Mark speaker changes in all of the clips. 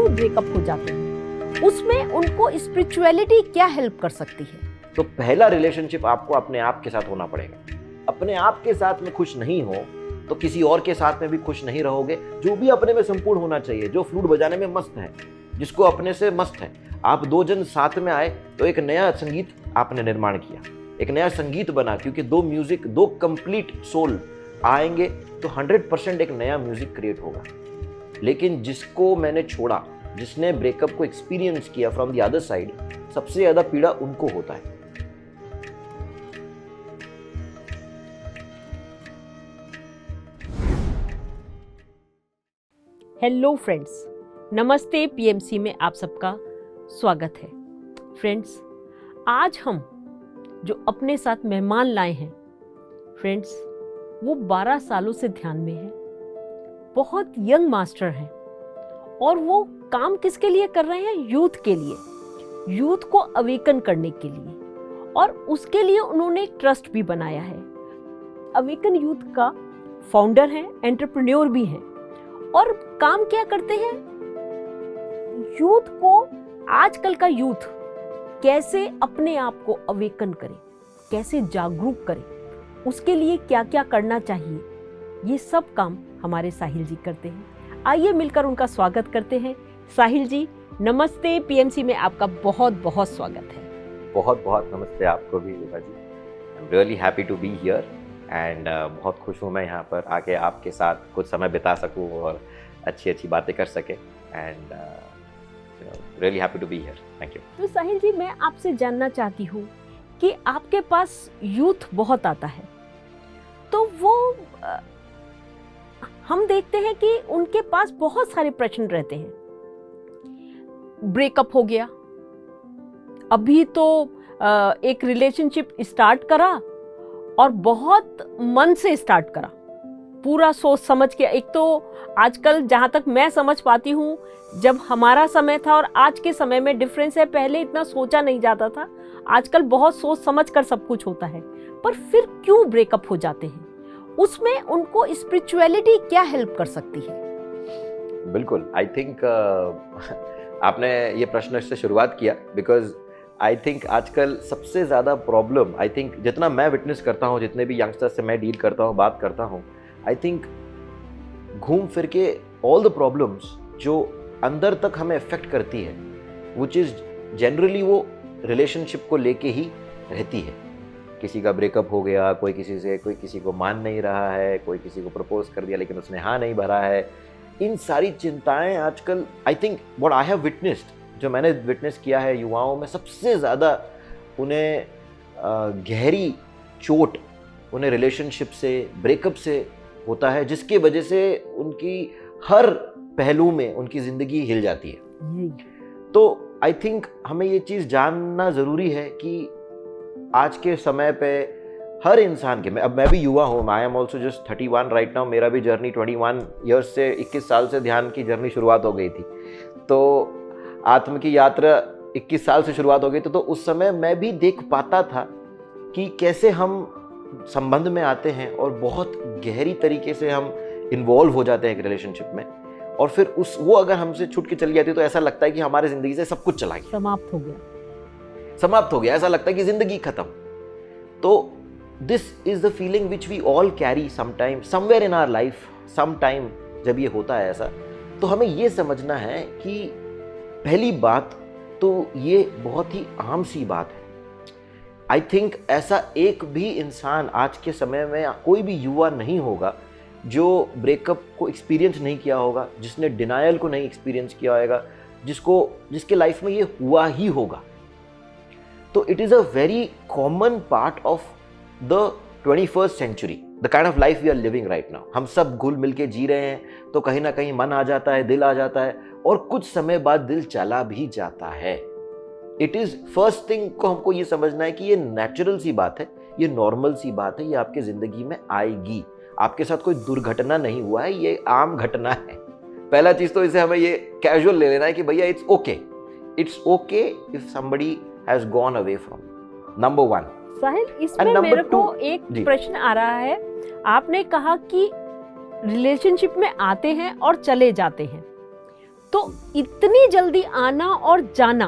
Speaker 1: क्यों ब्रेकअप हो जाते हैं, उसमें उनको स्पिरिचुअलिटी क्या हेल्प कर सकती है?
Speaker 2: तो पहला रिलेशनशिप आपको अपने आप के साथ होना पड़ेगा। अपने आप के साथ में खुश नहीं हो तो किसी और के साथ में भी खुश नहीं रहोगे। जो भी अपने में संपूर्ण होना चाहिए, जो फ्लूट बजाने में मस्त है, जिसको अपने से मस्त है, आप दो जन साथ में आए तो एक नया संगीत आपने निर्माण किया, एक नया संगीत बना, क्योंकि दो म्यूजिक, दो कंप्लीट सोल आएंगे तो 100% एक नया म्यूजिक क्रिएट होगा। लेकिन जिसको मैंने छोड़ा, जिसने ब्रेकअप को एक्सपीरियंस किया फ्रॉम द अदर साइड, सबसे ज्यादा पीड़ा उनको होता है।
Speaker 1: हेलो फ्रेंड्स, नमस्ते। पीएमसी में आप सबका स्वागत है। फ्रेंड्स, आज हम जो अपने साथ मेहमान लाए हैं फ्रेंड्स, वो 12 सालों से ध्यान में है, बहुत यंग मास्टर हैं और वो काम किसके लिए कर रहे हैं? यूथ के लिए, यूथ को अवेकन करने के लिए, और उसके लिए उन्होंने एक ट्रस्ट भी बनाया है। अवेकन यूथ का फाउंडर हैं, एंटरप्रेन्योर भी हैं, और काम क्या करते हैं? यूथ को, आजकल का यूथ कैसे अपने आप को अवेकन करे, कैसे जागरूक करे, उसके लिए क्या क्या करना चाहिए, ये सब काम हमारे साहिल जी करते हैं। आइए मिलकर उनका स्वागत करते हैं। साहिल जी नमस्ते, पीएमसी में आपका बहुत बहुत स्वागत है।
Speaker 2: बहुत बहुत नमस्ते आपको भी Vibha ji. I am really happy to be here and बहुत खुश हूँ मैं यहाँ पर आके आपके साथ कुछ समय बिता सकूँ और अच्छी अच्छी बातें कर सके, and really happy to be here. Thank you.
Speaker 1: तो साहिल जी, मैं आपसे जानना चाहती हूँ कि आपके पास यूथ बहुत आता है, तो वो हम देखते हैं कि उनके पास बहुत सारे प्रश्न रहते हैं। ब्रेकअप हो गया, अभी तो एक रिलेशनशिप स्टार्ट करा और बहुत मन से स्टार्ट करा, पूरा सोच समझ के। एक तो आजकल जहाँ तक मैं समझ पाती हूँ, जब हमारा समय था और आज के समय में डिफरेंस है। पहले इतना सोचा नहीं जाता था, आजकल बहुत सोच समझ कर सब कुछ होता है। पर फिर क्यों ब्रेकअप हो जाते हैं? उसमें उनको स्पिरिचुअलिटी क्या हेल्प कर सकती है?
Speaker 2: बिल्कुल, आई थिंक आपने ये प्रश्न से शुरुआत किया बिकॉज आई थिंक आजकल सबसे ज़्यादा प्रॉब्लम, आई थिंक जितना मैं विटनेस करता हूँ, जितने भी यंगस्टर्स से मैं डील करता हूँ, बात करता हूँ, आई थिंक घूम फिर के ऑल द प्रॉब्लम्स जो अंदर तक हमें अफेक्ट करती है, विच इज़ जनरली वो रिलेशनशिप को लेके ही रहती है। किसी का ब्रेकअप हो गया, कोई किसी को मान नहीं रहा है, कोई किसी को प्रपोज कर दिया लेकिन उसने हाँ नहीं भरा है। इन सारी चिंताएं आजकल, I think what I have witnessed, जो मैंने विटनेस किया है युवाओं में, सबसे ज़्यादा उन्हें गहरी चोट उन्हें रिलेशनशिप से, ब्रेकअप से होता है, जिसकी वजह से उनकी हर पहलू में उनकी ज़िंदगी हिल जाती है। तो आई थिंक हमें ये चीज़ जानना ज़रूरी है कि आज के समय पे हर इंसान के, अब मैं भी युवा हूँ, I am also just 31 right now. मेरा भी जर्नी 21 ईयर्स से, 21 साल से ध्यान की जर्नी शुरुआत हो गई थी। तो आत्म की यात्रा 21 साल से शुरुआत हो गई थी। तो उस समय मैं भी देख पाता था कि कैसे हम संबंध में आते हैं और बहुत गहरी तरीके से हम इन्वॉल्व हो जाते हैं एक रिलेशनशिप में, और फिर वो अगर हमसे छूट के चली जाती है तो ऐसा लगता है कि हमारे ज़िंदगी से सब कुछ चला गया, समाप्त हो गया, ऐसा लगता है कि ज़िंदगी खत्म। तो this is the feeling which we all carry sometime, somewhere in our life, sometime. जब ये होता है ऐसा, तो हमें ये समझना है कि पहली बात तो ये बहुत ही आम सी बात है। आई थिंक ऐसा एक भी इंसान आज के समय में, कोई भी युवा नहीं होगा जो ब्रेकअप को एक्सपीरियंस नहीं किया होगा, जिसने डिनायल को नहीं एक्सपीरियंस किया होगा, जिसके लाइफ में ये हुआ ही होगा। तो it is a very common part of the 21st century, the kind of life we are living right now. हम सब घुल मिल के जी रहे हैं, तो कहीं ना कहीं मन आ जाता है, दिल आ जाता है, और कुछ समय बाद दिल चला भी जाता है। इट इज़ फर्स्ट थिंग को हमको ये समझना है कि ये नेचुरल सी बात है, ये नॉर्मल सी बात है, ये आपके ज़िंदगी में आएगी। आपके साथ कोई दुर्घटना नहीं हुआ है, ये आम घटना है। पहला चीज़ तो इसे हमें ये कैजुअल ले लेना है कि भैया it's okay if somebody has gone away from, number 1।
Speaker 1: साहिल, इसमें मेरे को एक प्रश्न आ रहा है। आपने कहा कि रिलेशनशिप में आते हैं और चले जाते हैं, तो इतनी जल्दी आना और जाना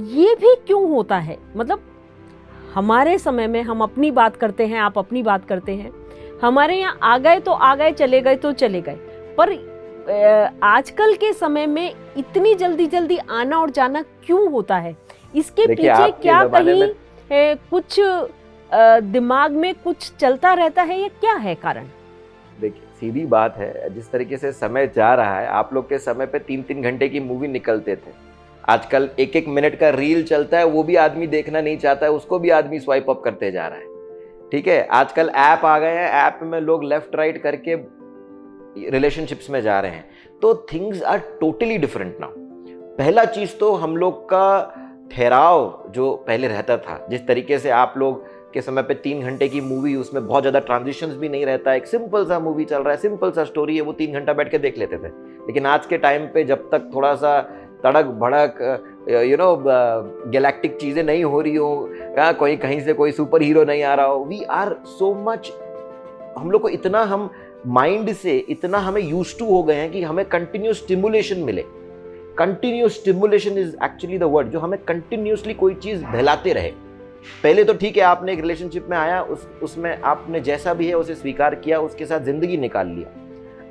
Speaker 1: ये भी क्यों होता है? मतलब हमारे समय में हम अपनी बात करते हैं, आप अपनी बात करते हैं, हमारे यहाँ आ गए तो आ गए, चले गए तो चले गए, पर आजकल के समय में इतनी जल्दी जल्दी आना और जाना क्यों होता है? इसके पीछे क्या कहीं कुछ दिमाग में कुछ चलता रहता है या क्या है कारण?
Speaker 2: देखिए, सीधी बात है, जिस तरीके से समय जा रहा है, आप लोग के समय पे 3-3 घंटे की मूवी निकलते थे, आजकल 1-1 मिनट का रील चलता है, वो भी आदमी देखना नहीं चाहता है, उसको भी आदमी स्वाइप अप करते जा रहा है। ठीक है, आजकल ऐप आ गए हैं, ऐप में लोग लेफ्ट राइट करके रिलेशनशिप्स में जा रहे हैं, तो things are totally different now. पहला चीज तो हम लोग का ठहराव जो पहले रहता था, जिस तरीके से आप लोग के समय पे 3 घंटे की मूवी, उसमें बहुत ज़्यादा ट्रांजिशंस भी नहीं रहता है, एक सिंपल सा मूवी चल रहा है, सिंपल सा स्टोरी है, वो 3 घंटा बैठ के देख लेते थे। लेकिन आज के टाइम पे जब तक थोड़ा सा तड़क भड़क गैलेक्टिक चीज़ें नहीं हो रही हो, कोई कहीं से कोई सुपर हीरो नहीं आ रहा हो, वी आर सो मच, हम लोग को इतना, हम माइंड से इतना हमें यूज टू हो गए हैं कि हमें कंटिन्यूस स्टिमुलेशन मिले। Continuous stimulation is actually the word, जो हमें कंटिन्यूसली कोई चीज़ बहलाते रहे। पहले तो ठीक है, आपने एक रिलेशनशिप में आया, उसमें आपने जैसा भी है उसे स्वीकार किया, उसके साथ जिंदगी निकाल लिया।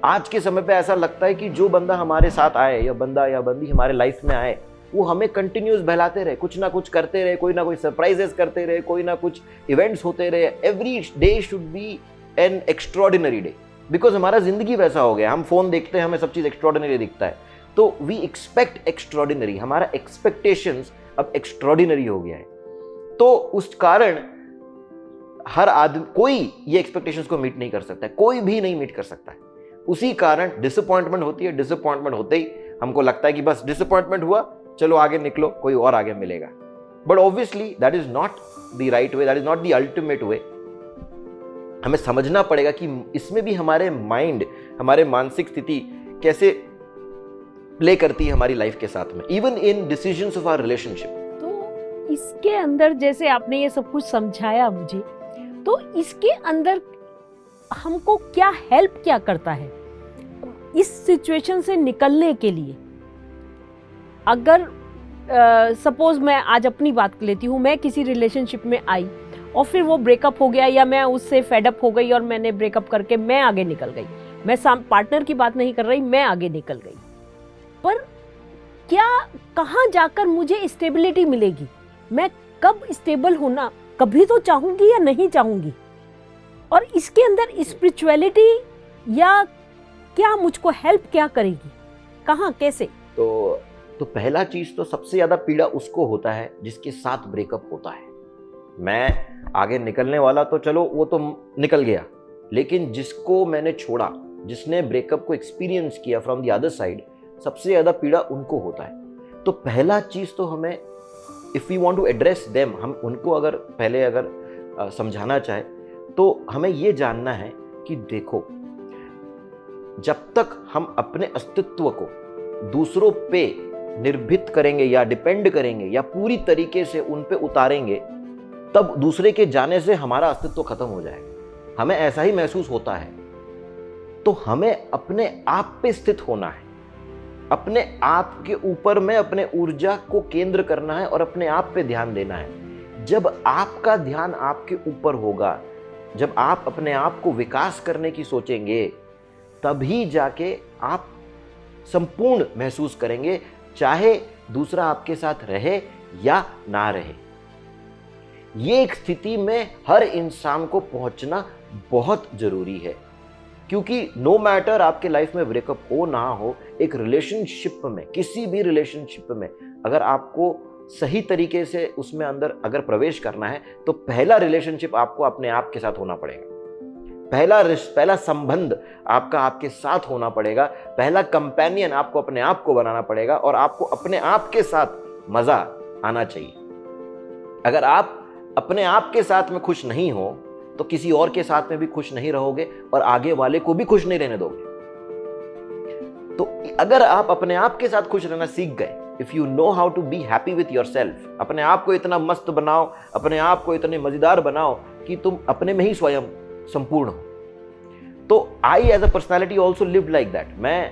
Speaker 2: आज के समय पे ऐसा लगता है कि जो बंदा हमारे साथ आए, या बंदा या बंदी हमारे लाइफ में आए, वो हमें कंटिन्यूस बहलाते रहे, कुछ ना कुछ करते रहे, कोई ना कोई सरप्राइजेस करते रहे, कोई ना कुछ इवेंट्स होते रहे। Every day should be an extraordinary day, because हमारा जिंदगी वैसा हो गया। हम फोन देखते हैं, हमें सब चीज एक्स्ट्रॉर्डिनरी दिखता है, तो वी एक्सपेक्ट एक्स्ट्रॉर्डिनरी, हमारा एक्सपेक्टेशंस अब एक्स्ट्रॉर्डिनरी हो गया है। तो उस कारण हर आदमी, कोई ये एक्सपेक्टेशंस को मीट नहीं कर सकता है, कोई भी नहीं मीट कर सकता है। उसी कारण डिसअपॉइंटमेंट होती है। डिसअपॉइंटमेंट होते ही हमको लगता है कि बस डिसअपॉइंटमेंट हुआ, चलो आगे निकलो, कोई और आगे मिलेगा। But obviously that is not the right way, that is not the ultimate way. हमें समझना पड़ेगा कि इसमें भी हमारे माइंड, हमारे मानसिक स्थिति कैसे प्ले करती है हमारी लाइफ के साथ में, even in decisions of our relationship.
Speaker 1: इसके अंदर जैसे आपने ये सब कुछ समझाया मुझे, तो इसके अंदर हमको क्या हेल्प क्या करता है इस सिचुएशन से निकलने के लिए? अगर सपोज मैं आज अपनी बात कर लेती हूँ, मैं किसी रिलेशनशिप में आई और फिर वो ब्रेकअप हो गया, या मैं उससे फेडअप हो गई और मैंने ब्रेकअप करके मैं आगे निकल गई, मैं पार्टनर की बात नहीं कर रही, मैं आगे निकल गई, पर क्या कहाँ जाकर मुझे स्टेबिलिटी मिलेगी? मैं कब स्टेबल होना, कभी तो चाहूंगी या नहीं चाहूंगी? और इसके अंदर स्पिरिचुअलिटी या क्या मुझको हेल्प क्या करेगी, कहाँ, कैसे?
Speaker 2: तो पहला चीज तो सबसे ज्यादा पीड़ा उसको होता है जिसके साथ ब्रेकअप होता है। मैं आगे निकलने वाला तो चलो वो तो निकल गया, लेकिन जिसको मैंने छोड़ा, जिसने ब्रेकअप को एक्सपीरियंस किया फ्रॉम द अदर साइड, सबसे ज्यादा पीड़ा उनको होता है। तो पहला चीज तो हमें, if we want to address them, हम उनको अगर समझाना चाहे तो हमें ये जानना है कि देखो, जब तक हम अपने अस्तित्व को दूसरों पे निर्भीत करेंगे या डिपेंड करेंगे या पूरी तरीके से उन पे उतारेंगे, तब दूसरे के जाने से हमारा अस्तित्व खत्म हो जाएगा। हमें ऐसा ही महसूस होता है। तो हमें अपने आप पे स्थित होना है, अपने आप के ऊपर में अपने ऊर्जा को केंद्र करना है और अपने आप पे ध्यान देना है। जब आपका ध्यान आपके ऊपर होगा, जब आप अपने आप को विकास करने की सोचेंगे, तभी जाके आप संपूर्ण महसूस करेंगे, चाहे दूसरा आपके साथ रहे या ना रहे। ये एक स्थिति में हर इंसान को पहुंचना बहुत जरूरी है, क्योंकि नो मैटर आपके लाइफ में ब्रेकअप हो ना हो, एक रिलेशनशिप में, किसी भी रिलेशनशिप में अगर आपको सही तरीके से उसमें अंदर अगर प्रवेश करना है, तो पहला रिलेशनशिप आपको अपने आप के साथ होना पड़ेगा। पहला संबंध आपका आपके साथ होना पड़ेगा। पहला कंपेनियन आपको अपने आप को बनाना पड़ेगा और आपको अपने आप के साथ मजा आना चाहिए। अगर आप अपने आप के साथ में खुश नहीं हो, तो किसी और के साथ में भी खुश नहीं रहोगे और आगे वाले को भी खुश नहीं रहने दोगे। तो अगर आप अपने आप के साथ खुश रहना सीख गए, if you know how to be happy with yourself, अपने आप को इतना मस्त बनाओ, अपने आप को इतने मजेदार बनाओ कि तुम अपने में ही स्वयं संपूर्ण हो। तो I as a personality also live like that. मैं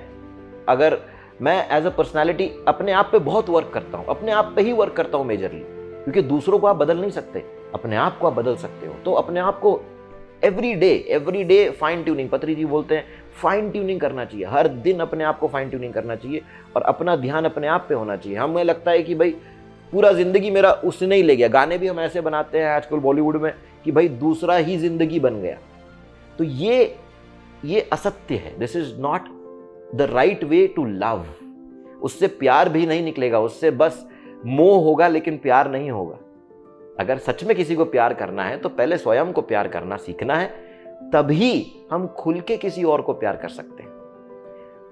Speaker 2: अगर मैं एज अ पर्सनैलिटी अपने आप पे बहुत वर्क करता हूँ, अपने आप पे ही वर्क करता हूँ मेजरली, क्योंकि दूसरों को आप बदल नहीं सकते, अपने आप को आप बदल सकते हो। तो अपने आप को एवरी डे फाइन ट्यूनिंग, पत्री जी बोलते हैं फाइन ट्यूनिंग करना चाहिए, हर दिन अपने आप को फाइन ट्यूनिंग करना चाहिए और अपना ध्यान अपने आप पे होना चाहिए। हमें लगता है कि भाई पूरा जिंदगी मेरा उसने ही ले गया, गाने भी हम ऐसे बनाते हैं आजकल बॉलीवुड में कि भाई दूसरा ही जिंदगी बन गया, तो ये असत्य है। This is not the right way to love. उससे प्यार भी नहीं निकलेगा, उससे बस मोह होगा लेकिन प्यार नहीं होगा। अगर सच में किसी को प्यार करना है तो पहले स्वयं को प्यार करना सीखना है, तभी हम खुल के किसी और को प्यार कर सकते हैं।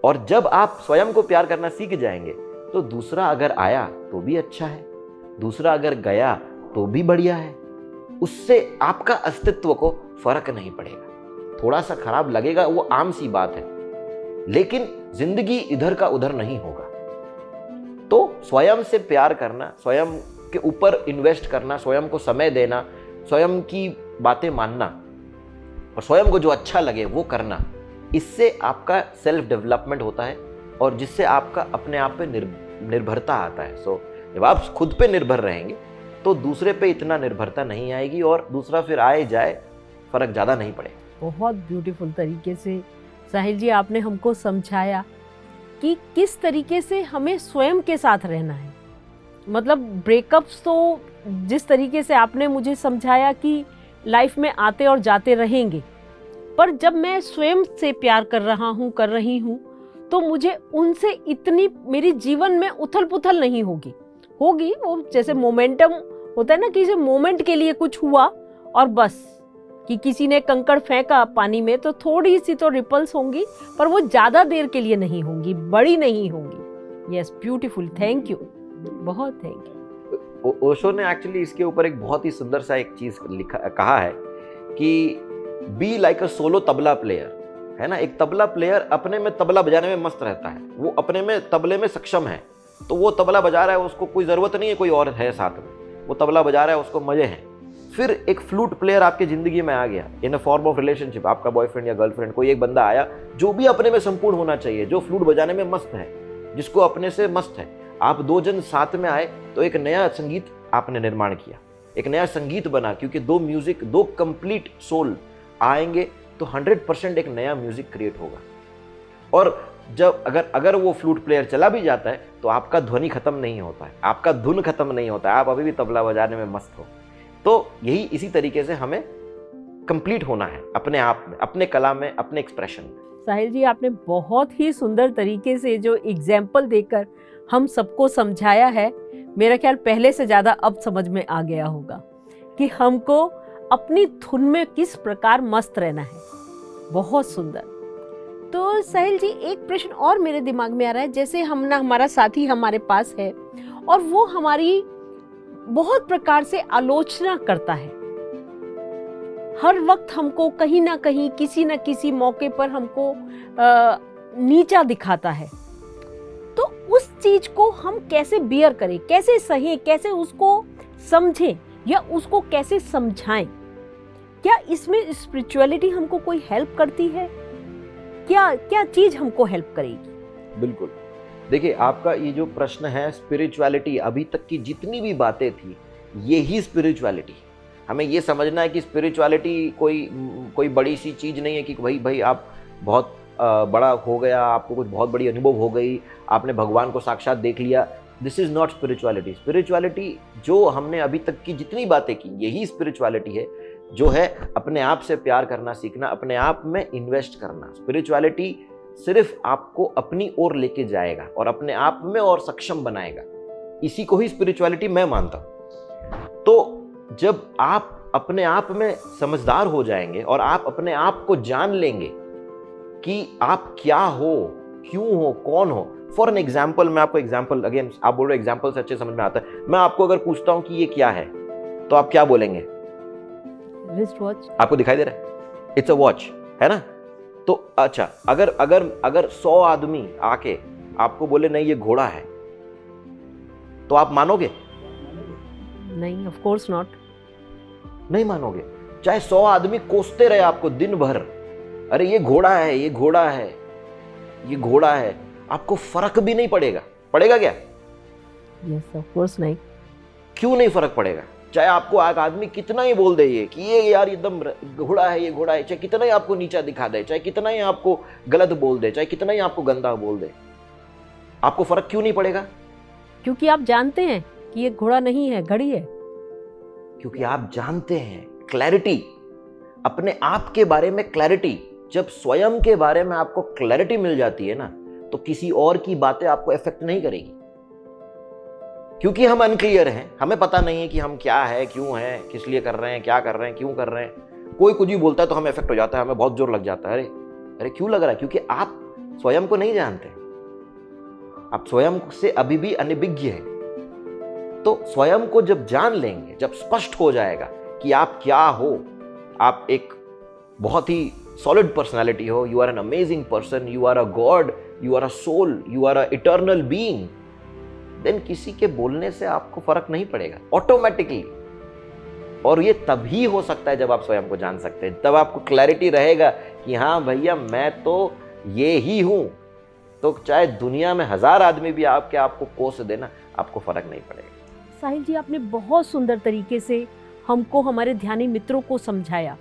Speaker 2: और जब आप स्वयं को प्यार करना सीख जाएंगे तो दूसरा अगर आया तो भी अच्छा है, दूसरा अगर गया तो भी बढ़िया है, उससे आपका अस्तित्व को फर्क नहीं पड़ेगा। थोड़ा सा खराब लगेगा, वो आम सी बात है, लेकिन जिंदगी इधर का उधर नहीं होगा। तो स्वयं से प्यार करना, स्वयं के ऊपर इन्वेस्ट करना, स्वयं को समय देना, स्वयं की बातें मानना और स्वयं को जो अच्छा लगे वो करना, इससे आपका सेल्फ डेवलपमेंट होता है और जिससे आपका अपने आप पे निर्भरता आता है। सो जब आप खुद पे निर्भर रहेंगे तो दूसरे पे इतना निर्भरता नहीं आएगी और दूसरा फिर आए जाए फर्क ज़्यादा नहीं पड़ेगा।
Speaker 1: बहुत ब्यूटीफुल तरीके से साहिल जी आपने हमको समझाया कि किस तरीके से हमें स्वयं के साथ रहना है। मतलब ब्रेकअप्स तो जिस तरीके से आपने मुझे समझाया कि लाइफ में आते और जाते रहेंगे, पर जब मैं स्वयं से प्यार कर रही हूँ तो मुझे उनसे इतनी मेरी जीवन में उथल पुथल नहीं होगी। वो जैसे मोमेंटम होता है ना, कि मोमेंट के लिए कुछ हुआ और बस, कि किसी ने कंकड़ फेंका पानी में तो थोड़ी सी तो रिपल्स होंगी, पर वो ज़्यादा देर के लिए नहीं होंगी, बड़ी नहीं होंगी। यस, ब्यूटीफुल, थैंक यू, बहुत थैंक यू।
Speaker 2: ओशो ने एक्चुअली इसके ऊपर एक बहुत ही सुंदर सा एक चीज़ कहा है कि be like a solo tabla player, है ना। एक तबला प्लेयर अपने में तबला बजाने में मस्त रहता है, वो अपने में तबले में सक्षम है, तो वो तबला बजा रहा है, उसको कोई ज़रूरत नहीं है कोई और है साथ में, वो तबला बजा रहा है, उसको मज़े हैं। फिर एक फ्लूट प्लेयर आपकी ज़िंदगी में आ गया इन अ फॉर्म ऑफ रिलेशनशिप, आपका बॉयफ्रेंड या गर्लफ्रेंड, कोई एक बंदा आया जो भी अपने में संपूर्ण होना चाहिए, जो फ्लूट बजाने में मस्त है, जिसको अपने से मस्त है। आप दो जन साथ में आए तो एक नया संगीत आपने निर्माण किया, एक नया संगीत बना, क्योंकि दो कंप्लीट सोल आएंगे तो 100% एक नया म्यूजिक क्रिएट होगा। और जब अगर वो फ्लूट प्लेयर चला भी जाता है तो आपका ध्वनि खत्म नहीं होता है, आपका धुन खत्म नहीं होता है, आप अभी भी तबला बजाने में मस्त हो। तो यही इसी तरीके से हमें कंप्लीट होना है अपने आप में, अपने कला में, अपने एक्सप्रेशन में।
Speaker 1: साहिल जी आपने बहुत ही सुंदर तरीके से जो एग्जाम्पल देकर हम सबको समझाया है, मेरा ख्याल पहले से ज़्यादा अब समझ में आ गया होगा कि हमको अपनी धुन में किस प्रकार मस्त रहना है। बहुत सुंदर। तो साहिल जी एक प्रश्न और मेरे दिमाग में आ रहा है, जैसे हमारा साथी हमारे पास है और वो हमारी बहुत प्रकार से आलोचना करता है, हर वक्त हमको कहीं ना कहीं किसी न किसी मौके पर हमको नीचा दिखाता है, तो उस चीज को हम कैसे बियर करें, कैसे सहें, कैसे उसको समझें या उसको कैसे समझाएं? क्या इसमें स्पिरिचुअलिटी हमको कोई हेल्प करती है? क्या चीज हमको हेल्प करेगी?
Speaker 2: बिल्कुल, देखिए आपका ये जो प्रश्न है स्पिरिचुअलिटी, अभी तक की जितनी भी बातें थी ये ही स्पिरिचुअलिटी। हमें ये समझना है कि स्पिरिचुअलिटी कोई बड़ी सी चीज़ नहीं है कि भाई आप बहुत बड़ा हो गया, आपको कुछ बहुत बड़ी अनुभव हो गई, आपने भगवान को साक्षात देख लिया। This is not spirituality. Spirituality जो हमने अभी तक की जितनी बातें की यही स्पिरिचुअलिटी है, जो है अपने आप से प्यार करना सीखना, अपने आप में इन्वेस्ट करना। स्पिरिचुअलिटी सिर्फ आपको अपनी ओर लेके जाएगा और अपने आप में और सक्षम बनाएगा, इसी को ही स्पिरिचुअलिटी मैं मानता हूँ। तो जब आप अपने आप में समझदार हो जाएंगे और आप अपने आप को जान लेंगे कि आप क्या हो, क्यों हो, कौन हो। फॉर एन एग्जाम्पल, मैं आपको एग्जाम्पल, अगेन आप बोल रहे हो एग्जाम्पल से अच्छे समझ में आता है। मैं आपको अगर पूछता हूं कि ये क्या है तो आप क्या बोलेंगे?
Speaker 1: Wrist watch.
Speaker 2: आपको दिखाई दे रहा है? इट्स अ वॉच, है ना। तो अच्छा, अगर 100 आदमी आके आपको बोले नहीं ये घोड़ा है, तो आप मानोगे?
Speaker 1: नहीं, ऑफ कोर्स नॉट।
Speaker 2: नहीं मानोगे। चाहे 100 आदमी कोसते रहे आपको दिन भर, अरे ये घोड़ा है, ये घोड़ा है, ये घोड़ा है, आपको फर्क भी नहीं पड़ेगा। पड़ेगा क्या?
Speaker 1: यस, ऑफ कोर्स नहीं।
Speaker 2: क्यों नहीं फर्क पड़ेगा? चाहे आपको एक आदमी कितना ही बोल दे ये कि ये यार एकदम घोड़ा है, ये घोड़ा है, चाहे कितना ही आपको नीचा दिखा दे, चाहे कितना ही आपको गलत बोल दे, चाहे कितना ही आपको गंदा बोल दे, आपको फर्क क्यों नहीं पड़ेगा?
Speaker 1: क्योंकि आप जानते हैं कि ये घोड़ा नहीं है, घड़ी है।
Speaker 2: क्योंकि आप जानते हैं, क्लैरिटी, अपने आप के बारे में क्लैरिटी। जब स्वयं के बारे में आपको क्लैरिटी मिल जाती है ना, तो किसी और की बातें आपको इफेक्ट नहीं करेगी। क्योंकि हम अनक्लियर हैं, हमें पता नहीं है कि हम क्या है, क्यों है, किस लिए कर रहे हैं, क्या कर रहे हैं, क्यों कर रहे हैं। कोई कुछ भी बोलता है तो हमें इफेक्ट हो जाता है, हमें बहुत जोर लग जाता है। अरे अरे क्यों लग रहा है? क्योंकि आप स्वयं को नहीं जानते, आप स्वयं से अभी भी अनभिज्ञ हैं। तो स्वयं को जब जान लेंगे, जब स्पष्ट हो जाएगा कि आप क्या हो, आप एक बहुत ही सॉलिड पर्सनालिटी हो, you are an amazing person, you are a god, you are a soul, you are a eternal being, then किसी के बोलने से आपको फर्क नहीं पड़ेगा ऑटोमेटिकली। और ये तभी हो सकता है जब आप स्वयं को जान सकते हैं, तब आपको क्लैरिटी रहेगा कि हाँ भैया मैं तो ये ही हूं। तो चाहे दुनिया में 1000 आदमी भी आपको कोस देना, आपको फर्क नहीं पड़ेगा।
Speaker 1: साहिल जी, आपने बहुत सुंदर तरीके से हमको, हमारे ध्यानी मित्रों को समझाया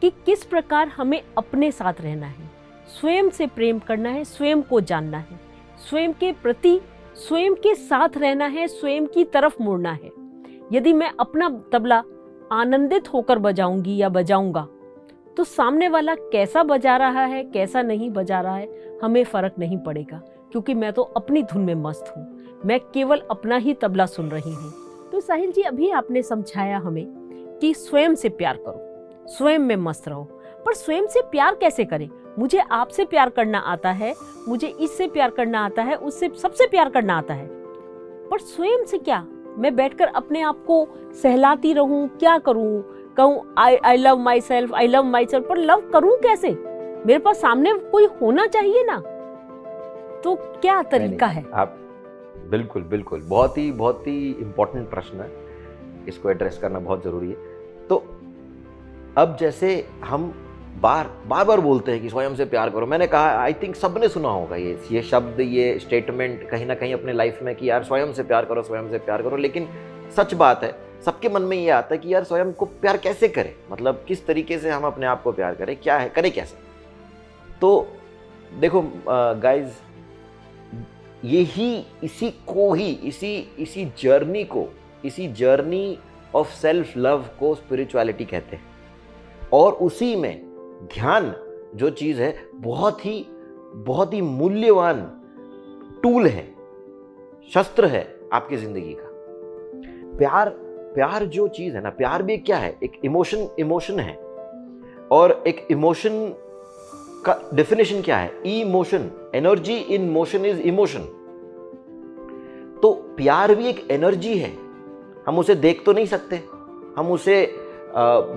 Speaker 1: कि किस प्रकार हमें अपने साथ रहना है, स्वयं से प्रेम करना है, स्वयं को जानना है, स्वयं के प्रति, स्वयं के साथ रहना है, स्वयं की तरफ मुड़ना है। यदि मैं अपना तबला आनंदित होकर बजाऊंगी या बजाऊंगा, तो सामने वाला कैसा बजा रहा है, कैसा नहीं बजा रहा है, हमें फर्क नहीं पड़ेगा, क्योंकि मैं तो अपनी धुन में मस्त हूँ, मैं केवल अपना ही तबला सुन रही हूँ। तो साहिल जी, अभी आपने समझाया हमें कि स्वयं से प्यार करो, स्वयं में मस्त रहो। पर स्वयं से प्यार कैसे करें? मुझे आपसे प्यार करना आता है, मुझे इससे प्यार करना आता है, उससे, सबसे प्यार करना आता है, पर स्वयं से क्या? मैं बैठकर अपने आप को सहलाती रहूं, क्या करूं? कहूं I love my self, I love my self, पर लव करूं कैसे? मेरे पास सामने कोई होना चाहिए ना। तो क्या तरीका है?
Speaker 2: आप बिल्कुल बिल्कुल, बहुत ही इंपॉर्टेंट प्रश्न है, इसको एड्रेस करना बहुत जरूरी है। तो अब जैसे हम बार बोलते हैं कि स्वयं से प्यार करो, मैंने कहा आई थिंक सबने सुना होगा ये शब्द, ये स्टेटमेंट कहीं ना कहीं अपने लाइफ में कि यार स्वयं से प्यार करो, स्वयं से प्यार करो। लेकिन सच बात है, सबके मन में ये आता है कि यार स्वयं को प्यार कैसे करें, मतलब किस तरीके से हम अपने आप को प्यार करें, क्या है, करें कैसे? तो देखो गाइज, इसी जर्नी ऑफ सेल्फ लव को स्पिरिचुअलिटी कहते हैं। और उसी में ध्यान जो चीज है, बहुत ही मूल्यवान टूल है, शस्त्र है आपकी जिंदगी का। प्यार जो चीज है ना, प्यार भी क्या है? एक इमोशन है। और एक इमोशन का डेफिनेशन क्या है? Emotion, energy in motion is emotion. तो प्यार भी एक एनर्जी है, हम उसे देख तो नहीं सकते, हम उसे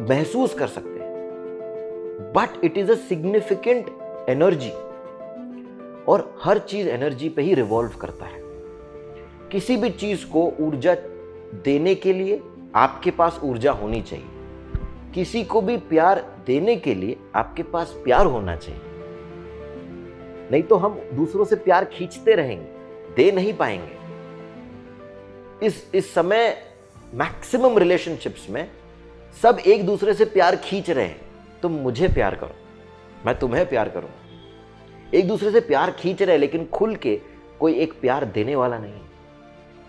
Speaker 2: महसूस कर सकते हैं, but it is a significant energy. और हर चीज एनर्जी पे ही रिवॉल्व करता है। किसी भी चीज को ऊर्जा देने के लिए आपके पास ऊर्जा होनी चाहिए, किसी को भी प्यार देने के लिए आपके पास प्यार होना चाहिए। नहीं तो हम दूसरों से प्यार खींचते रहेंगे, दे नहीं पाएंगे। इस समय मैक्सिमम रिलेशनशिप्स में सब एक दूसरे से प्यार खींच रहे हैं, तुम मुझे प्यार करो, मैं तुम्हें प्यार करूं। एक दूसरे से प्यार खींच रहे हैं, लेकिन खुल के कोई एक प्यार देने वाला नहीं,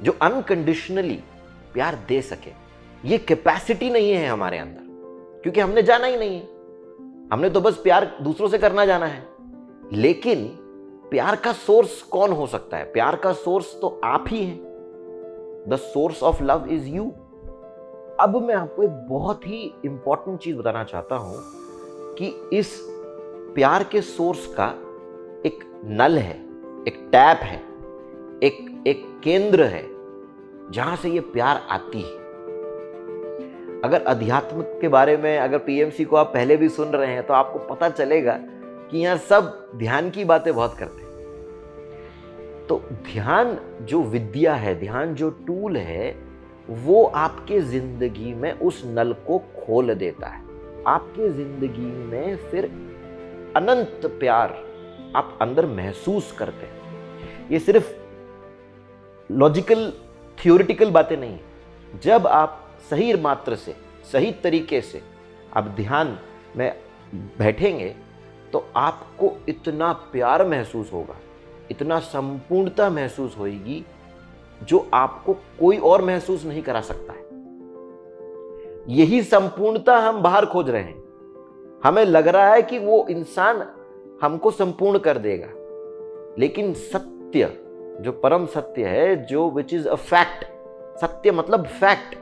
Speaker 2: जो अनकंडीशनली प्यार दे सके। ये कैपेसिटी नहीं है हमारे अंदर, क्योंकि हमने जाना ही नहीं है, हमने तो बस प्यार दूसरों से करना जाना है। लेकिन प्यार का सोर्स कौन हो सकता है? प्यार का सोर्स तो आप ही हैं। The source of love is you. अब मैं आपको एक बहुत ही इंपॉर्टेंट चीज बताना चाहता हूं कि इस प्यार के सोर्स का एक नल है, एक टैप है, एक केंद्र है जहां से ये प्यार आती है। अगर अध्यात्म के बारे में, अगर पीएमसी को आप पहले भी सुन रहे हैं, तो आपको पता चलेगा कि यहां सब ध्यान की बातें बहुत करते हैं। तो ध्यान जो विद्या है, ध्यान जो टूल है, वो आपके जिंदगी में उस नल को खोल देता है। आपके जिंदगी में फिर अनंत प्यार आप अंदर महसूस करते हैं। ये सिर्फ लॉजिकल थियोरिटिकल बातें नहीं है। जब आप सही मात्रा से, सही तरीके से आप ध्यान में बैठेंगे तो आपको इतना प्यार महसूस होगा, इतना संपूर्णता महसूस होगी जो आपको कोई और महसूस नहीं करा सकता है। यही संपूर्णता हम बाहर खोज रहे हैं। हमें लग रहा है कि वो इंसान हमको संपूर्ण कर देगा, लेकिन सत्य, जो परम सत्य है, जो विच इज अ फैक्ट, सत्य मतलब fact,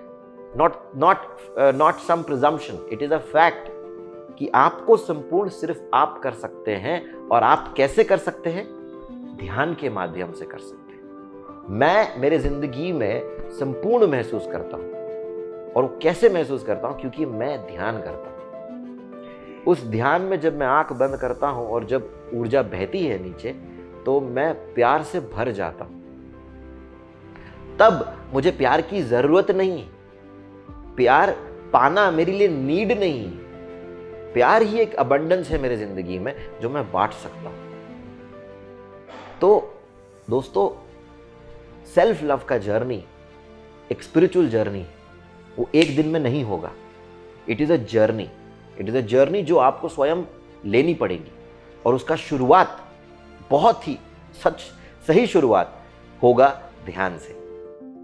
Speaker 2: not some presumption, it is a fact कि आपको संपूर्ण सिर्फ आप कर सकते हैं। और आप कैसे कर सकते हैं? ध्यान के माध्यम से कर सकते हैं। मैं मेरे जिंदगी में संपूर्ण महसूस करता हूं, और वो कैसे महसूस करता हूं? क्योंकि मैं ध्यान करता हूं। उस ध्यान में जब मैं आंख बंद करता हूं और जब ऊर्जा बहती है नीचे, तो मैं प्यार से भर जाता हूं। तब मुझे प्यार की जरूरत नहीं है। प्यार पाना मेरे लिए नीड नहीं है। प्यार ही एक अबंडेंस है मेरे जिंदगी में जो मैं बांट सकता हूं। तो दोस्तों, सेल्फ लव का जर्नी एक स्पिरिचुअल जर्नी, वो एक दिन में नहीं होगा। It is a journey, it is a journey जो आपको स्वयं लेनी पड़ेगी। और उसका शुरुआत, बहुत ही सही शुरुआत होगा ध्यान से।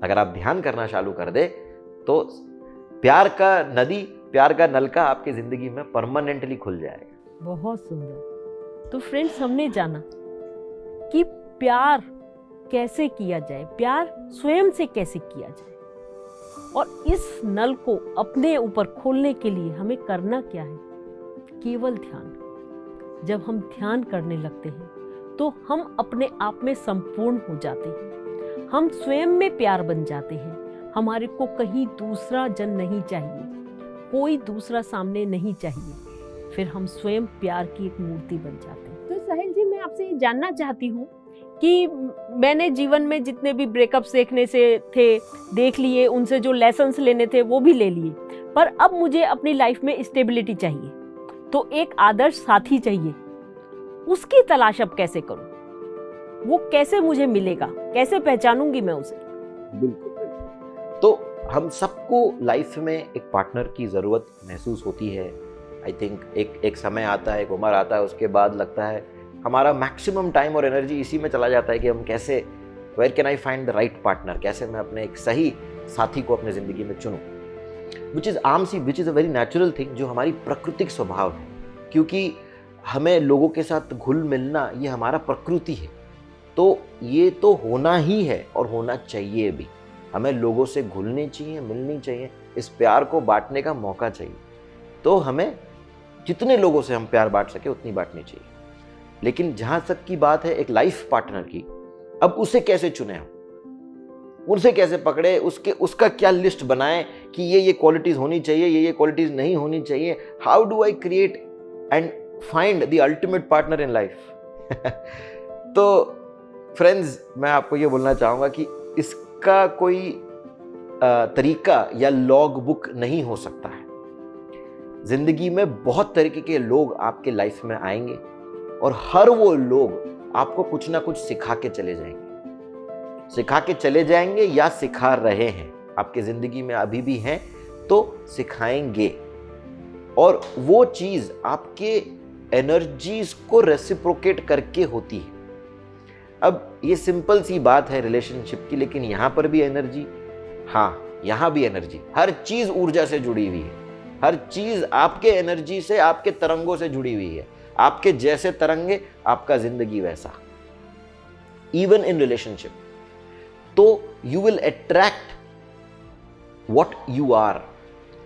Speaker 2: अगर आप ध्यान करना चालू कर दे तो प्यार का नदी, प्यार का नलका आपकी जिंदगी में परमानेंटली खुल जाएगा।
Speaker 1: बहुत सुंदर। तो फ्रेंड्स, हमने जाना कि प्यार कैसे किया जाए, प्यार स्वयं से कैसे किया जाए, और इस नल को अपने ऊपर खोलने के लिए हमें करना क्या है? केवल ध्यान। जब हम ध्यान करने लगते हैं तो हम अपने आप में संपूर्ण हो जाते हैं। हम स्वयं में प्यार बन जाते हैं। हमारे को कहीं दूसरा जन नहीं चाहिए, कोई दूसरा सामने नहीं चाहिए। फिर हम स्वयं प्यार की एक मूर्ति बन जाते हैं। तो साहिल जी, मैं आपसे ये जानना चाहती हूँ कि मैंने जीवन में जितने भी ब्रेकअप्स देखने से थे, देख लिए, उनसे जो लेसन्स लेने थे वो भी ले लिए, पर अब मुझे अपनी लाइफ में स्टेबिलिटी चाहिए, तो एक आदर्श साथी चाहिए। उसकी तलाश अब कैसे करूं? वो कैसे मुझे मिलेगा? कैसे पहचानूंगी मैं उसे?
Speaker 2: बिल्कुल। तो हम सबको लाइफ में एक पार्टनर की ज़रूरत महसूस होती है। आई थिंक एक समय आता है, एक उम्र आता है, उसके बाद लगता है हमारा मैक्सिमम टाइम और एनर्जी इसी में चला जाता है कि हम कैसे, where can I find the right partner, कैसे मैं अपने एक सही साथी को अपने ज़िंदगी में चुनूं, which is a very natural thing, जो हमारी प्राकृतिक स्वभाव है। क्योंकि हमें लोगों के साथ घुल मिलना, ये हमारा प्रकृति है। तो ये तो होना ही है और होना चाहिए भी। हमें लोगों से घुलनी चाहिए, मिलनी चाहिए, इस प्यार को बांटने का मौका चाहिए। तो हमें जितने लोगों से हम प्यार बांट सके उतनी बांटनी चाहिए। लेकिन जहां तक की बात है एक लाइफ पार्टनर की, अब उसे कैसे चुने हम, उसे कैसे पकड़े, उसका क्या लिस्ट बनाएं कि ये क्वालिटीज होनी चाहिए, ये क्वालिटीज नहीं होनी चाहिए। How do I create and find the ultimate partner in life? तो फ्रेंड्स, मैं आपको ये बोलना चाहूंगा कि इसका कोई तरीका या लॉग बुक नहीं हो सकता है। जिंदगी में बहुत तरीके के लोग आपके लाइफ में आएंगे और हर वो लोग आपको कुछ ना कुछ सिखा के चले जाएंगे या सिखा रहे हैं, आपके जिंदगी में अभी भी हैं तो सिखाएंगे। और वो चीज आपके एनर्जीज को रेसिप्रोकेट करके होती है। अब ये सिंपल सी बात है रिलेशनशिप की, लेकिन यहां पर भी एनर्जी, हाँ यहां भी एनर्जी, हर चीज ऊर्जा से जुड़ी हुई है। हर चीज आपके एनर्जी से, आपके तरंगों से जुड़ी हुई है। आपके जैसे तरंगे, आपका जिंदगी वैसा। इवन इन रिलेशनशिप, तो you will attract what you are.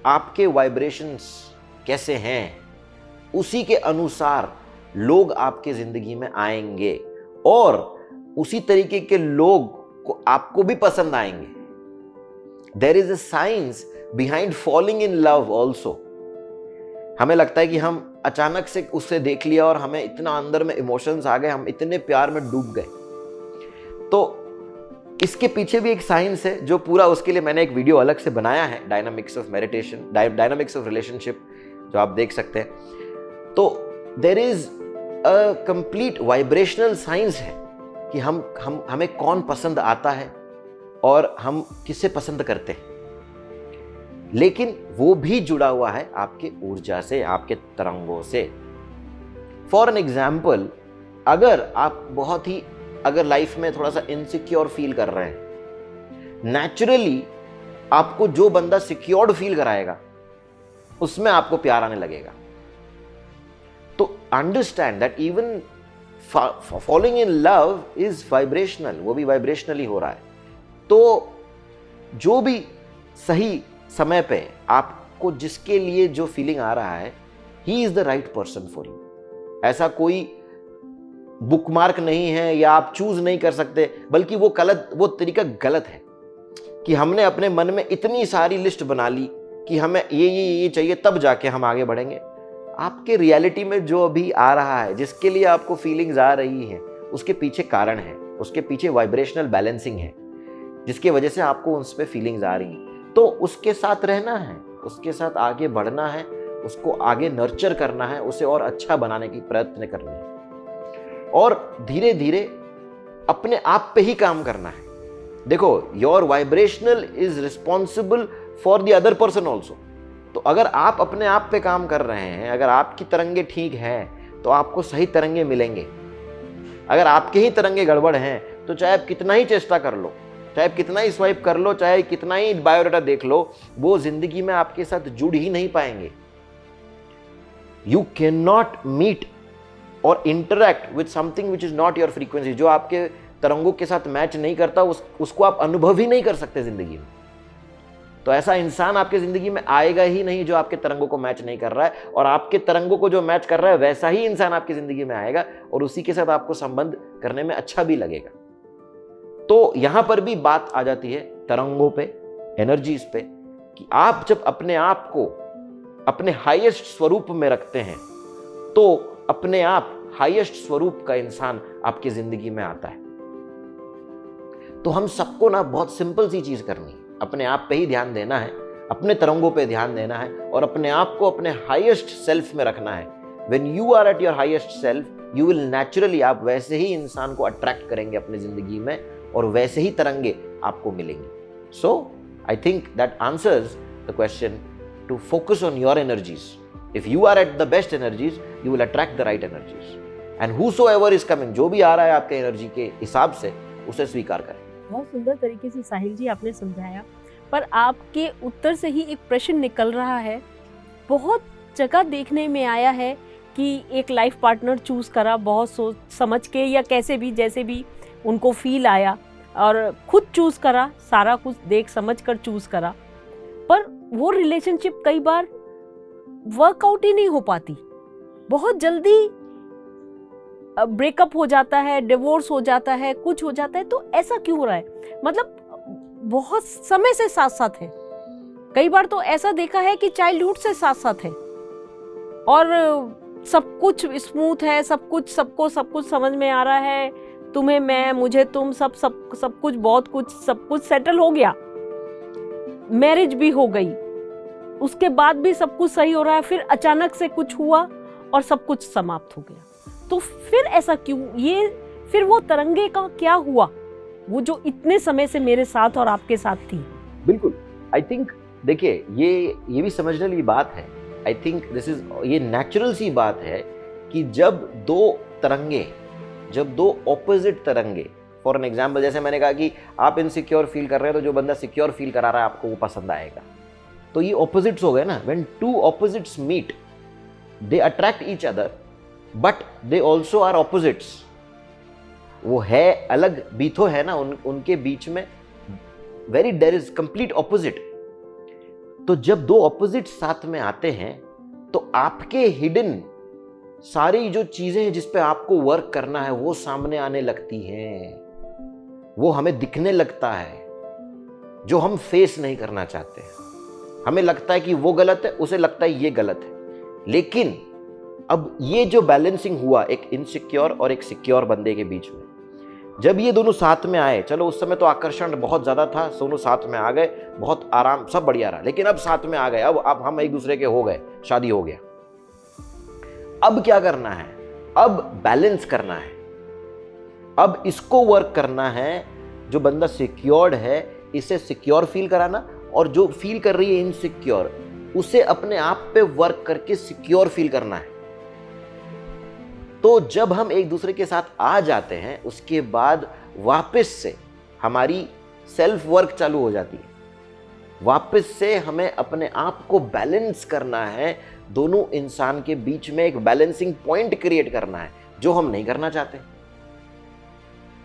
Speaker 2: आपके वाइब्रेशंस कैसे हैं, उसी के अनुसार लोग आपके जिंदगी में आएंगे और उसी तरीके के लोग को आपको भी पसंद आएंगे। There is a science behind falling in love also. हमें लगता है कि हम अचानक से उससे देख लिया और हमें इतना अंदर में इमोशंस आ गए, हम इतने प्यार में डूब गए। तो इसके पीछे भी एक साइंस है जो पूरा, उसके लिए मैंने एक वीडियो अलग से बनाया है, dynamics of meditation, dynamics of relationship, जो आप देख सकते हैं। तो there is a complete vibrational science है कि हमें कौन पसंद आता है और हम किसे पसंद करते हैं, लेकिन वो भी जुड़ा हुआ है आपके ऊर्जा से, आपके तरंगों से। फॉर एन एग्जाम्पल, अगर लाइफ में थोड़ा सा इनसिक्योर फील कर रहे हैं, नेचुरली आपको जो बंदा सिक्योर्ड फील कराएगा उसमें आपको प्यार आने लगेगा। तो understand that even following in love is vibrational, वो भी वाइब्रेशनली हो रहा है। तो जो भी सही समय पे आपको जिसके लिए जो फीलिंग आ रहा है, he is the right person for you. ऐसा कोई बुकमार्क नहीं है या आप चूज नहीं कर सकते, बल्कि वो तरीका गलत है कि हमने अपने मन में इतनी सारी लिस्ट बना ली कि हमें ये चाहिए, तब जाके हम आगे बढ़ेंगे। आपके रियलिटी में जो अभी आ रहा है, जिसके लिए आपको फीलिंग्स आ रही हैं, उसके पीछे कारण है, उसके पीछे वाइब्रेशनल बैलेंसिंग है, जिसकी वजह से आपको उस पर फीलिंग्स आ रही हैं। तो उसके साथ रहना है, उसके साथ आगे बढ़ना है, उसको आगे नर्चर करना है, उसे और अच्छा बनाने की प्रयत्न करने हैं, और धीरे धीरे अपने आप पे ही काम करना है। देखो, your vibrational is responsible for the other person also. तो अगर आप अपने आप पे काम कर रहे हैं, अगर आपकी तरंगे ठीक हैं, तो आपको सही तरंगे मिलेंगे। अगर आपके ही तरंगे गड़बड़ हैं, तो चाहे आप कितना ही चेष्टा कर लो, चाहे आप कितना ही स्वाइप कर लो, चाहे कितना ही बायोडाटा देख लो, वो जिंदगी में आपके साथ जुड़ ही नहीं पाएंगे। यू कैन नॉट मीट और interact with something which is not your frequency. जो आपके तरंगों के साथ मैच नहीं करता, उसको आप अनुभव ही नहीं कर सकते जिंदगी में। तो ऐसा इंसान आपके जिंदगी में आएगा ही नहीं जो आपके तरंगों को मैच नहीं कर रहा है, और आपके तरंगों को जो मैच कर रहा है, वैसा ही इंसान आपकी जिंदगी में आएगा और उसी के साथ आपको संबंध करने में अच्छा भी लगेगा। तो यहां पर भी बात आ जाती है तरंगों पे, एनर्जीज पे, कि आप जब अपने आप को अपने हाईएस्ट स्वरूप में रखते हैं, तो अपने आप हाईएस्ट स्वरूप का इंसान आपकी जिंदगी में आता है। तो हम सबको ना बहुत सिंपल सी चीज करनी है, अपने आप पे ही ध्यान देना है, अपने तरंगों पे ध्यान देना है, और अपने आप को अपने हाईएस्ट सेल्फ में रखना है। When you are at your highest self, you will naturally, आप वैसे ही इंसान को अट्रैक्ट करेंगे अपनी जिंदगी में, और वैसे ही तरंगे आपको मिलेंगे। So I think that answers the question, to focus on your energies. If you are at the best energies, you will attract the right energies, and whosoever is coming, जो भी आ रहा है आपके एनर्जी के हिसाब से, उसे स्वीकार करें।
Speaker 1: बहुत सुंदर तरीके से साहिल जी आपने समझाया, पर आपके उत्तर से ही एक प्रश्न निकल रहा है। बहुत जगह देखने में आया है कि एक लाइफ पार्टनर चूज करा बहुत सोच समझ के, या कैसे भी, जैसे भी उनको फील आया, और खुद चूज करा, सारा कुछ देख समझ कर चूज करा, पर वो रिलेशनशिप कई बार वर्कआउट ही नहीं हो पाती। बहुत जल्दी ब्रेकअप हो जाता है, डिवोर्स हो जाता है, कुछ हो जाता है। तो ऐसा क्यों हो रहा है? मतलब बहुत समय से साथ साथ है, कई बार तो ऐसा देखा है कि चाइल्डहुड से साथ साथ है, और सब कुछ स्मूथ है, सब कुछ सबको सब कुछ समझ में आ रहा है, तुम्हें मैं, मुझे तुम, सब कुछ, बहुत कुछ, सब कुछ सेटल हो गया, मैरिज भी हो गई, उसके बाद भी सब कुछ सही हो रहा है, फिर अचानक से कुछ हुआ और सब कुछ समाप्त हो गया। तो फिर ऐसा क्यों? ये फिर वो तरंगे का क्या हुआ, वो जो इतने समय से मेरे साथ और आपके साथ थी?
Speaker 2: बिल्कुल, आई थिंक देखिए, ये भी समझने वाली बात है। आई थिंक ये नेचुरल सी बात है कि जब दो ऑपोजिट तरंगे, फॉर एन एग्जाम्पल, जैसे मैंने कहा कि आप इनसिक्योर फील कर रहे हैं, तो जो बंदा सिक्योर फील करा रहा है आपको, वो पसंद आएगा। तो ये ऑपोजिट्स हो गए ना। When two opposites meet, they attract each other, but they also are opposites. वो है अलग भी तो है ना, उनके बीच में देयर इज कंप्लीट ऑपोजिट। तो जब दो ऑपोजिट साथ में आते हैं, तो आपके हिडन सारी जो चीजें हैं जिस पे आपको वर्क करना है, वो सामने आने लगती हैं, वो हमें दिखने लगता है, जो हम फेस नहीं करना चाहते हैं। हमें लगता है कि वो गलत है, उसे लगता है ये गलत है। लेकिन अब ये जो बैलेंसिंग हुआ एक इनसिक्योर और एक सिक्योर बंदे के बीच में, जब ये दोनों साथ में आए, चलो उस समय तो आकर्षण बहुत ज्यादा था, दोनों साथ में आ गए, बहुत आराम, सब बढ़िया रहा, लेकिन अब साथ में आ गए, अब हम एक दूसरे के हो गए, शादी हो गया। अब क्या करना है? अब बैलेंस करना है। अब इसको वर्क करना है, जो बंदा सिक्योर्ड है इसे सिक्योर फील कराना, और जो फील कर रही है इनसिक्योर उसे अपने आप पे वर्क करके सिक्योर फील करना है। तो जब हम एक दूसरे के साथ आ जाते हैं उसके बाद वापस से हमारी सेल्फ वर्क चालू हो जाती है। वापस से हमें अपने आप को बैलेंस करना है, दोनों इंसान के बीच में एक बैलेंसिंग पॉइंट क्रिएट करना है, जो हम नहीं करना चाहते।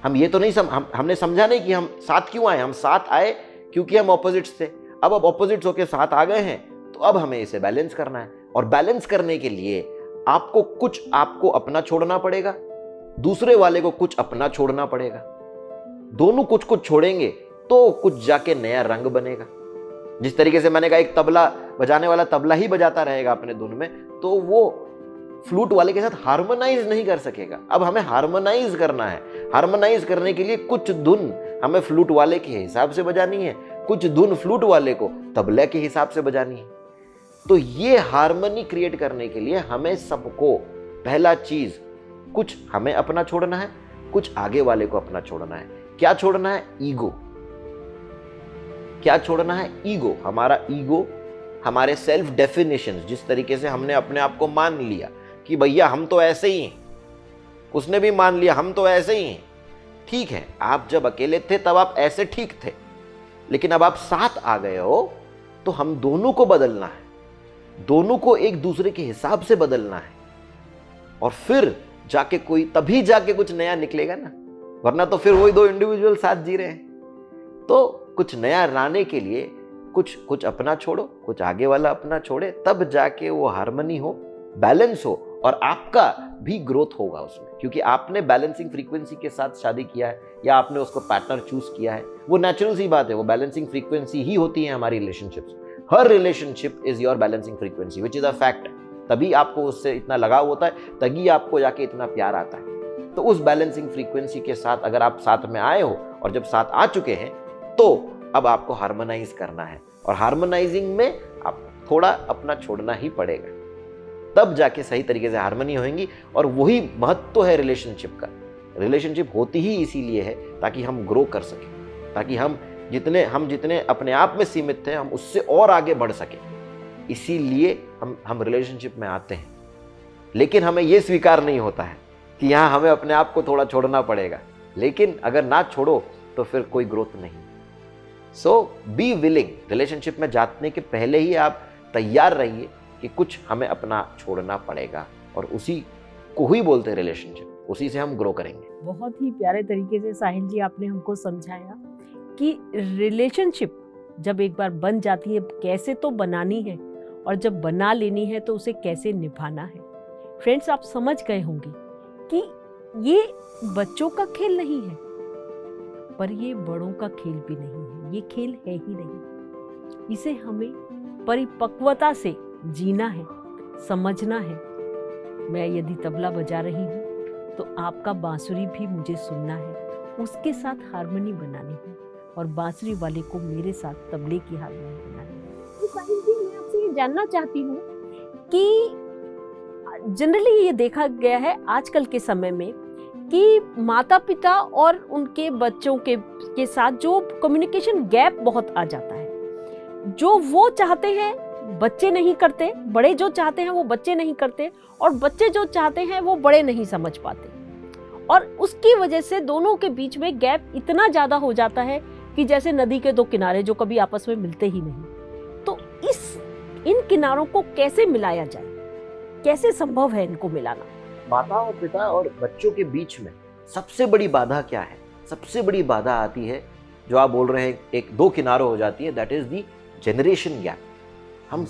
Speaker 2: हम ये तो नहीं हमने समझा नहीं कि हम साथ क्यों आए। हम साथ आए क्योंकि हम ऑपोजिट्स थे। अब ऑपोजिट्स होके साथ आ गए हैं, तो अब हमें इसे बैलेंस करना है। और बैलेंस करने के लिए आपको अपना छोड़ना पड़ेगा, दूसरे वाले को कुछ अपना छोड़ना पड़ेगा। दोनों कुछ कुछ छोड़ेंगे तो कुछ जाके नया रंग बनेगा। जिस तरीके से मैंने कहा, एक तबला बजाने वाला तबला ही बजाता रहेगा अपने धुन में, तो वो फ्लूट वाले के साथ हार्मोनाइज नहीं कर सकेगा। अब हमें हार्मोनाइज करना है। हार्मोनाइज करने के लिए कुछ धुन हमें फ्लूट वाले के हिसाब से बजानी है, कुछ धुन फ्लूट वाले को तबले के हिसाब से बजानी है। तो ये हार्मनी क्रिएट करने के लिए हमें सबको पहला चीज, कुछ हमें अपना छोड़ना है, कुछ आगे वाले को अपना छोड़ना है। क्या छोड़ना है? ईगो। क्या छोड़ना है? ईगो। हमारा ईगो, हमारे सेल्फ डेफिनेशन, जिस तरीके से हमने अपने आप को मान लिया कि भैया हम तो ऐसे ही हैं, उसने भी मान लिया हम तो ऐसे ही हैं। ठीक है, आप जब अकेले थे तब आप ऐसे ठीक थे, लेकिन अब आप साथ आ गए हो तो हम दोनों को बदलना है, दोनों को एक दूसरे के हिसाब से बदलना है, और फिर जाके तभी जाके कुछ नया निकलेगा ना, वरना तो फिर वही दो इंडिविजुअल साथ जी रहे हैं। तो कुछ नया लाने के लिए कुछ अपना छोड़ो, कुछ आगे वाला अपना छोड़े, तब जाके वो हार्मनी हो, बैलेंस हो, और आपका भी ग्रोथ होगा उसमें, क्योंकि आपने बैलेंसिंग फ्रीक्वेंसी के साथ शादी किया है या आपने उसको पार्टनर चूज किया है। वो नेचुरल सी बात है, वो बैलेंसिंग फ्रीक्वेंसी ही होती है हमारी relationships. Her relationship is your balancing frequency, which is a fact. तभी आपको उससे इतना लगाव होता है, तभी आपको जाके इतना प्यार आता है। तो उस बैलेंसिंग फ्रीक्वेंसी के साथ अगर आप साथ में आए हो, और जब साथ आ चुके हैं, तो अब आपको हार्मोनाइज करना है, और हार्मोनाइजिंग में आपको थोड़ा अपना छोड़ना ही पड़ेगा, तब जाके सही तरीके से हार्मनी होगी। और वही महत्व है रिलेशनशिप का। रिलेशनशिप होती ही इसीलिए है ताकि हम ग्रो कर सकें, ताकि हम जितने अपने आप में सीमित थे हम उससे और आगे बढ़ सकें। इसीलिए हम रिलेशनशिप में आते हैं, लेकिन हमें यह स्वीकार नहीं होता है कि यहाँ हमें अपने आप को थोड़ा छोड़ना पड़ेगा। लेकिन अगर ना छोड़ो तो फिर कोई ग्रोथ नहीं। सो बी विलिंग। रिलेशनशिप में जाने के पहले ही आप तैयार रहिए कि कुछ हमें अपना छोड़ना पड़ेगा, और उसी को ही बोलते हैं रिलेशनशिप, उसी से हम ग्रो करेंगे।
Speaker 1: बहुत ही प्यारे तरीके से साहिल जी आपने हमको समझाया कि रिलेशनशिप जब एक बार बन जाती है कैसे तो बनानी है, और जब बना लेनी है तो उसे कैसे निभाना है। फ्रेंड्स, आप समझ गए होंगे कि ये बच्चों का खेल नहीं है, पर ये बड़ों का खेल भी नहीं है। ये खेल है ही नहीं। इसे हमें परिपक्वता से जीना है, समझना है। मैं यदि तबला बजा रही हूँ तो आपका बांसुरी भी मुझे सुनना है, उसके साथ हार्मनी बनानी है, और बांसुरी वाले को मेरे साथ तबले की हार्मनी बनानी है। तो साहिल जी, मैं आपसे ये जानना चाहती हूँ कि जनरली ये देखा गया है आजकल के समय में कि माता पिता और उनके बच्चों के साथ जो कम्युनिकेशन गैप बहुत आ जाता है। जो वो चाहते हैं बच्चे नहीं करते, बड़े जो चाहते हैं वो बच्चे नहीं करते, और बच्चे जो चाहते हैं वो बड़े नहीं समझ पाते, और उसकी वजह से दोनों के बीच में गैप इतना ज्यादा हो जाता है कि जैसे नदी के दो किनारे जो कभी आपस में मिलते ही नहीं। तो इन किनारों को कैसे मिलाया जाए, कैसे संभव है इनको मिलाना?
Speaker 2: माता और पिता और बच्चों के बीच में सबसे बड़ी बाधा क्या है? सबसे बड़ी बाधा आती है, जो आप बोल रहे हैं, एक दो किनारों हो जाती है, that is the generation gap. हम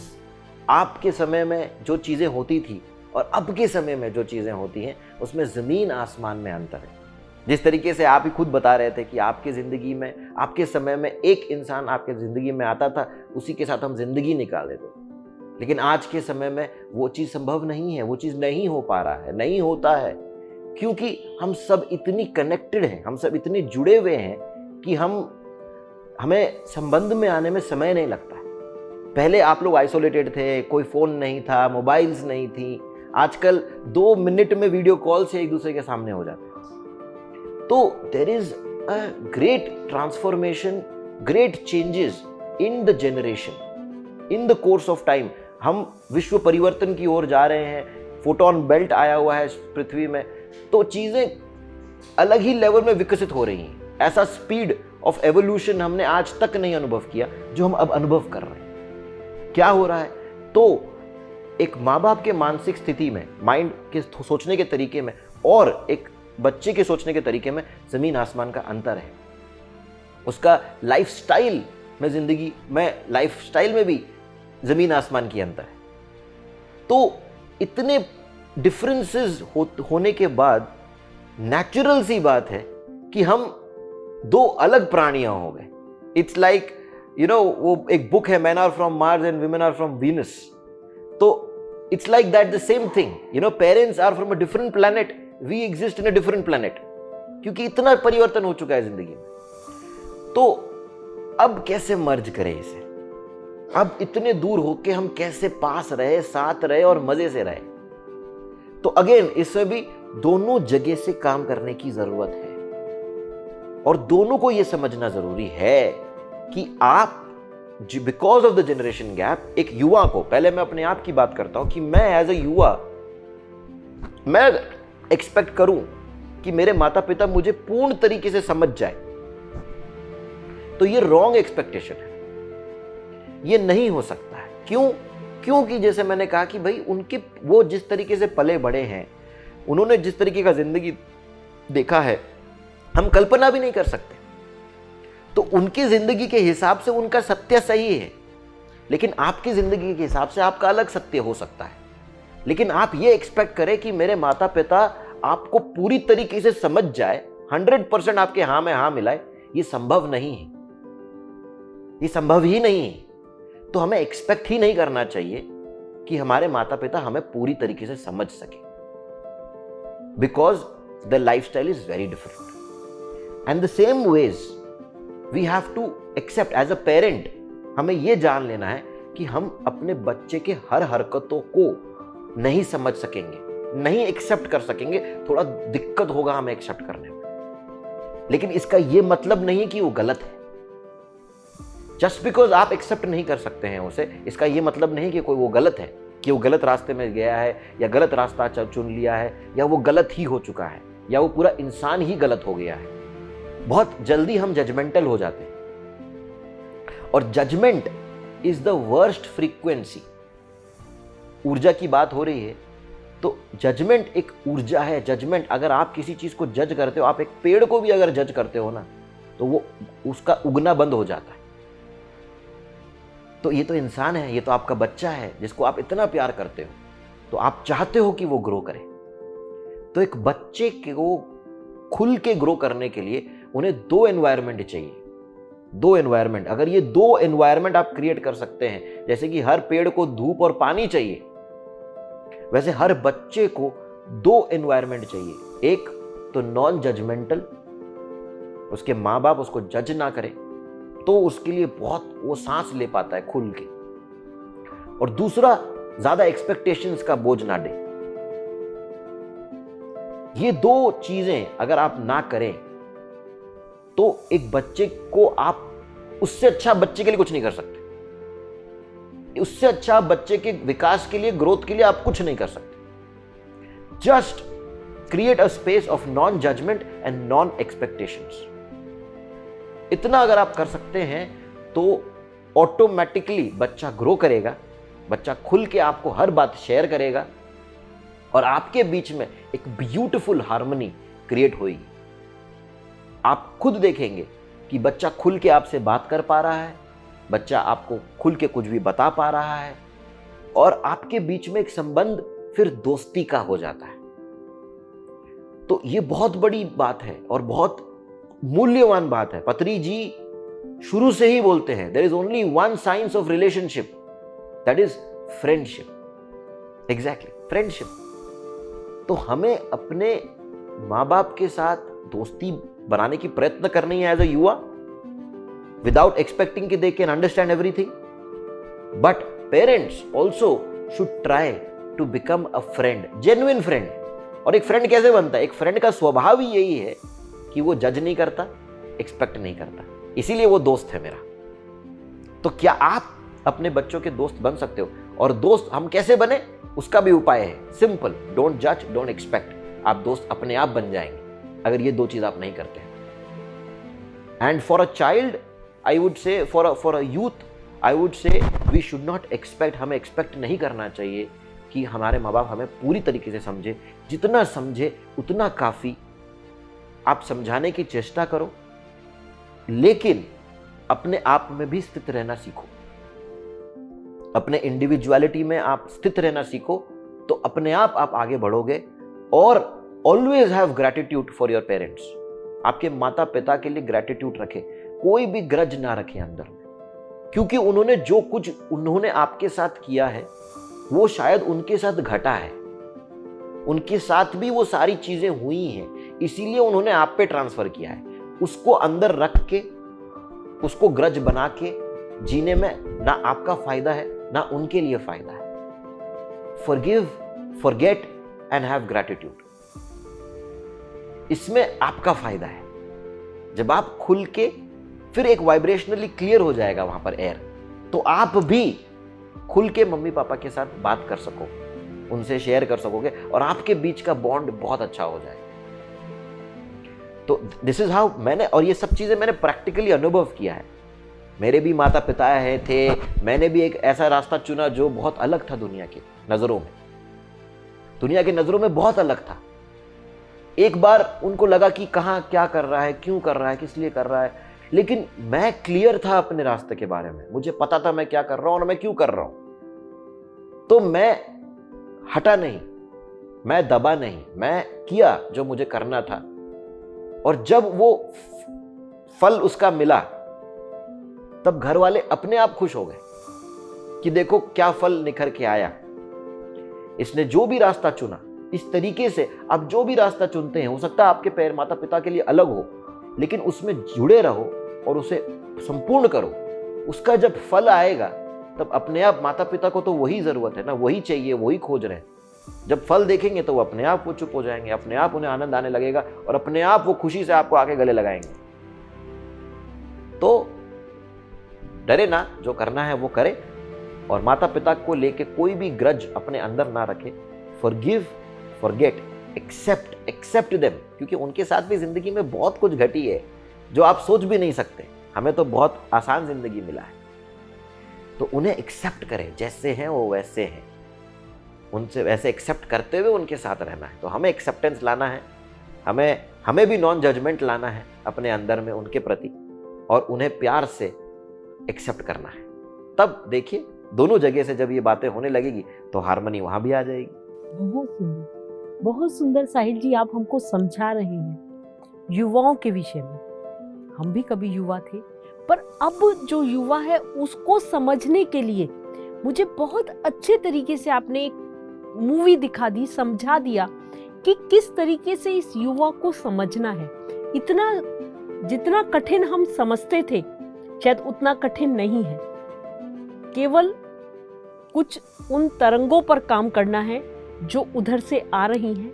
Speaker 2: आपके समय में जो चीजें होती थी और अब के समय में जो चीजें होती हैं, उसमें जमीन आसमान में अंतर है। जिस तरीके से आप ही खुद बता रहे थे कि आपकी जिंदगी में, आपके समय में एक इंसान आपके जिंदगी में आता था, उसी के साथ हम जिंदगी निकाल देते थे। लेकिन आज के समय में वो चीज़ संभव नहीं है, वो चीज़ नहीं हो पा रहा है, नहीं होता है, क्योंकि हम सब इतनी कनेक्टेड हैं, हम सब इतने जुड़े हुए हैं कि हमें संबंध में आने में समय नहीं लगता है। पहले आप लोग आइसोलेटेड थे, कोई फ़ोन नहीं था, मोबाइल्स नहीं थी। आजकल 2 मिनट में वीडियो कॉल से एक दूसरे के सामने हो जाते हैं। तो there is a great transformation, great changes in the generation, in the course of time. हम विश्व परिवर्तन की ओर जा रहे हैं, फोटोन बेल्ट आया हुआ है पृथ्वी में, तो चीजें अलग ही लेवल में विकसित हो रही हैं। ऐसा स्पीड ऑफ एवोल्यूशन हमने आज तक नहीं अनुभव किया जो हम अब अनुभव कर रहे हैं। क्या हो रहा है? तो एक माँ बाप के मानसिक स्थिति में, माइंड के सोचने के तरीके में और एक बच्चे के सोचने के तरीके में जमीन आसमान का अंतर है। उसका लाइफस्टाइल में, जिंदगी में, लाइफस्टाइल में भी जमीन आसमान की अंतर है। तो इतने डिफरेंसेस होने के बाद नेचुरल सी बात है कि हम दो अलग प्राणियां हो गए। इट्स लाइक वो एक बुक है, men are from Mars and women are from Venus. तो it's like that the same thing, parents are from a different planet, we exist in a different planet, क्योंकि इतना परिवर्तन हो चुका है जिंदगी में। तो अब कैसे मर्ज करें इसे? अब इतने दूर होके हम कैसे पास रहे, साथ रहे और मजे से रहे? तो अगेन इसमें भी दोनों जगह से काम करने की जरूरत है और दोनों को यह समझना जरूरी है कि आप, because of the generation gap, एक युवा को, पहले मैं अपने आप की बात करता हूं कि मैं एज अ युवा, मैं एक्सपेक्ट करूं कि मेरे माता पिता मुझे पूर्ण तरीके से समझ जाए, तो ये रॉन्ग एक्सपेक्टेशन है। ये नहीं हो सकता है। क्यों? क्योंकि जैसे मैंने कहा कि भाई उनके, वो जिस तरीके से पले बड़े हैं, उन्होंने जिस तरीके का जिंदगी देखा है, हम कल्पना भी नहीं कर सकते। तो उनकी जिंदगी के हिसाब से उनका सत्य सही है, लेकिन आपकी जिंदगी के हिसाब से आपका अलग सत्य हो सकता है। लेकिन आप ये एक्सपेक्ट करें कि मेरे माता पिता आपको पूरी तरीके से समझ जाए, 100% आपके हाँ में हाँ मिलाए, ये संभव नहीं है। ये संभव ही नहीं है। तो हमें एक्सपेक्ट ही नहीं करना चाहिए कि हमारे माता पिता हमें पूरी तरीके से समझ सके, because the lifestyle is very different. And the same ways we have to accept as a parent, हमें यह जान लेना है कि हम अपने बच्चे के हर हरकतों को नहीं समझ सकेंगे, नहीं एक्सेप्ट कर सकेंगे, थोड़ा दिक्कत होगा हमें एक्सेप्ट करने में। लेकिन इसका यह मतलब नहीं कि वो गलत है। जस्ट बिकॉज आप एक्सेप्ट नहीं कर सकते हैं उसे, इसका यह मतलब नहीं कि कोई वो गलत है, कि वो गलत रास्ते में गया है या गलत रास्ता चुन लिया है या वो गलत ही हो चुका है या वो पूरा इंसान ही गलत हो गया है। बहुत जल्दी हम जजमेंटल हो जाते हैं और judgement is the worst frequency. ऊर्जा की बात हो रही है तो जजमेंट एक ऊर्जा है। जजमेंट, अगर आप किसी चीज को जज करते हो, आप एक पेड़ को भी अगर जज करते हो ना, तो वो उसका उगना बंद हो जाता है। तो ये तो इंसान है, ये तो आपका बच्चा है जिसको आप इतना प्यार करते हो, तो आप चाहते हो कि वो ग्रो करे। तो एक बच्चे को खुल के ग्रो करने के लिए उन्हें दो एनवायरनमेंट चाहिए। दो एनवायरनमेंट, अगर ये दो एनवायरनमेंट आप क्रिएट कर सकते हैं, जैसे कि हर पेड़ को धूप और पानी चाहिए, वैसे हर बच्चे को दो एनवायरनमेंट चाहिए। एक तो नॉन जजमेंटल, उसके माँ बाप उसको जज ना करें, तो उसके लिए बहुत वो सांस ले पाता है खुल के। और दूसरा, ज्यादा एक्सपेक्टेशंस का बोझ ना दे। ये दो चीजें अगर आप ना करें तो एक बच्चे को आप, उससे अच्छा बच्चे के लिए कुछ नहीं कर सकते। उससे अच्छा बच्चे के विकास के लिए, ग्रोथ के लिए आप कुछ नहीं कर सकते। Just create a space of non judgement and non expectations. इतना अगर आप कर सकते हैं तो ऑटोमेटिकली बच्चा ग्रो करेगा, बच्चा खुल के आपको हर बात शेयर करेगा और आपके बीच में एक ब्यूटीफुल हार्मनी क्रिएट होगी। आप खुद देखेंगे कि बच्चा खुल के आपसे बात कर पा रहा है, बच्चा आपको खुल के कुछ भी बता पा रहा है और आपके बीच में एक संबंध फिर दोस्ती का हो जाता है। तो ये बहुत बड़ी बात है और बहुत मूल्यवान बात है। पत्री जी शुरू से ही बोलते हैं, there is only one science of relationship, that is friendship. Exactly, friendship. तो हमें अपने माँ बाप के साथ दोस्ती बनाने की प्रयत्न करनी है एज अ युवा, विदाउट एक्सपेक्टिंग कि they can understand everything. But parents also should try to become a friend, genuine friend. और एक फ्रेंड कैसे बनता है? एक फ्रेंड का स्वभाव ही यही है कि वो जज नहीं करता, एक्सपेक्ट नहीं करता, इसीलिए वो दोस्त है मेरा। तो क्या आप अपने बच्चों के दोस्त बन सकते हो? और दोस्त हम कैसे बने उसका भी उपाय है, सिंपल, डोंट जज, डोंट एक्सपेक्ट। आप दोस्त अपने आप बन जाएंगे अगर ये दो चीज आप नहीं करते। And for a child I would say, for a youth I would say, we should not expect, हमें एक्सपेक्ट नहीं करना चाहिए कि हमारे माँ बाप हमें पूरी तरीके से समझे। जितना समझे उतना काफी। आप समझाने की चेष्टा करो, लेकिन अपने आप में भी स्थित रहना सीखो। अपने इंडिविजुअलिटी में आप स्थित रहना सीखो, तो अपने आप आगे बढ़ोगे। और always have gratitude for your parents. आपके माता पिता के लिए ग्रैटिट्यूड रखें, कोई भी ग्रज ना रखें अंदर में, क्योंकि उन्होंने जो कुछ उन्होंने आपके साथ किया है वो शायद उनके साथ घटा है, उनके साथ भी वो सारी चीजें हुई हैं, इसीलिए उन्होंने आप पे ट्रांसफर किया है। उसको अंदर रख के, उसको ग्रज बना के जीने में ना आपका फायदा है ना उनके लिए फायदा है। Forgive, forget and have gratitude, इसमें आपका फायदा है। जब आप खुल के, फिर एक वाइब्रेशनली क्लियर हो जाएगा वहां पर एयर, तो आप भी खुल के मम्मी पापा के साथ बात कर सको, उनसे शेयर कर सकोगे और आपके बीच का बॉन्ड बहुत अच्छा हो जाए। तो दिस इज हाउ मैंने, और ये सब चीजें मैंने प्रैक्टिकली अनुभव किया है। मेरे भी माता पिता थे, मैंने भी एक ऐसा रास्ता चुना जो बहुत अलग था दुनिया की नजरों में, दुनिया की नजरों में बहुत अलग था। एक बार उनको लगा कि कहाँ क्या कर रहा है, क्यों कर रहा है, किस लिए कर रहा है, लेकिन मैं क्लियर था अपने रास्ते के बारे में, मुझे पता था मैं क्या कर रहा हूं और मैं क्यों कर रहा हूं। तो मैं हटा नहीं, मैं दबा नहीं, मैं किया जो मुझे करना था। और जब वो फल उसका मिला, तब घर वाले अपने आप खुश हो गए कि देखो क्या फल निखर के आया। इसने जो भी रास्ता चुना, इस तरीके से आप जो भी रास्ता चुनते हैं, हो सकता है आपके माता पिता के लिए अलग हो, लेकिन उसमें जुड़े रहो और उसे संपूर्ण करो। उसका जब फल आएगा तब अपने आप माता पिता को तो वही जरूरत है ना, वही चाहिए, वही खोज रहे हैं। जब फल देखेंगे तो वो अपने आप वो चुप हो जाएंगे, अपने आप उन्हें आनंद आने लगेगा और अपने आप वो खुशी से आपको आके गले लगाएंगे। तो डरे ना, जो करना है वो करे, और माता पिता को लेके कोई भी ग्रज अपने अंदर ना रखे। फॉरगिव, फॉरगेट, एक्सेप्ट देम, क्योंकि उनके साथ भी जिंदगी में बहुत कुछ घटी है जो आप सोच भी नहीं सकते। हमें तो बहुत आसान जिंदगी मिला है, तो उन्हें एक्सेप्ट करें, जैसे हैं वो वैसे हैं, उनसे वैसे एक्सेप्ट करते हुए उनके साथ रहना है। तो हमें एक्सेप्टेंस लाना है, हमें भी नॉन जजमेंट लाना है अपने अंदर में उनके प्रति, और उन्हें प्यार से एक्सेप्ट करना है। तब देखिए दोनों जगह से जब ये बातें होने लगेगी तो हार्मनी वहां भी आ जाएगी।
Speaker 1: बहुत सुंदर, बहुत सुंदर साहिल जी, आप हमको समझा रहे हैं युवाओं के विषय में। हम भी कभी युवा थे, पर अब जो युवा है उसको समझने के लिए मुझे बहुत अच्छे तरीके से आपने एक मूवी दिखा दी, समझा दिया कि किस तरीके से इस युवा को समझना है। इतना जितना कठिन हम समझते थे शायद उतना कठिन नहीं है, केवल कुछ उन तरंगों पर काम करना है जो उधर से आ रही हैं,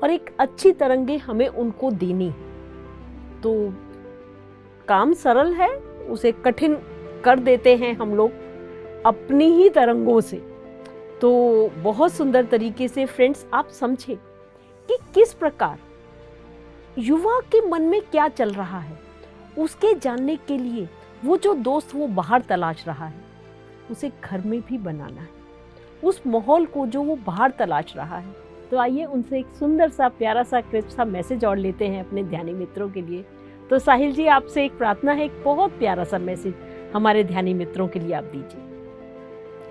Speaker 1: और एक अच्छी तरंगे हमें उनको देनी है। तो काम सरल है, उसे कठिन कर देते हैं हम लोग अपनी ही तरंगों से। तो बहुत सुंदर तरीके से फ्रेंड्स आप समझे कि किस प्रकार युवा के मन में क्या चल रहा है, उसके जानने के लिए वो जो दोस्त वो बाहर तलाश रहा है उसे घर में भी बनाना है, उस माहौल को जो वो बाहर तलाश रहा है। तो आइए उनसे एक सुंदर सा प्यारा सा क्रिस्प सा मैसेज और लेते हैं अपने ध्यानी मित्रों के लिए। तो साहिल जी आपसे एक प्रार्थना है, एक बहुत प्यारा सा मैसेज हमारे ध्यानी मित्रों के लिए आप दीजिए,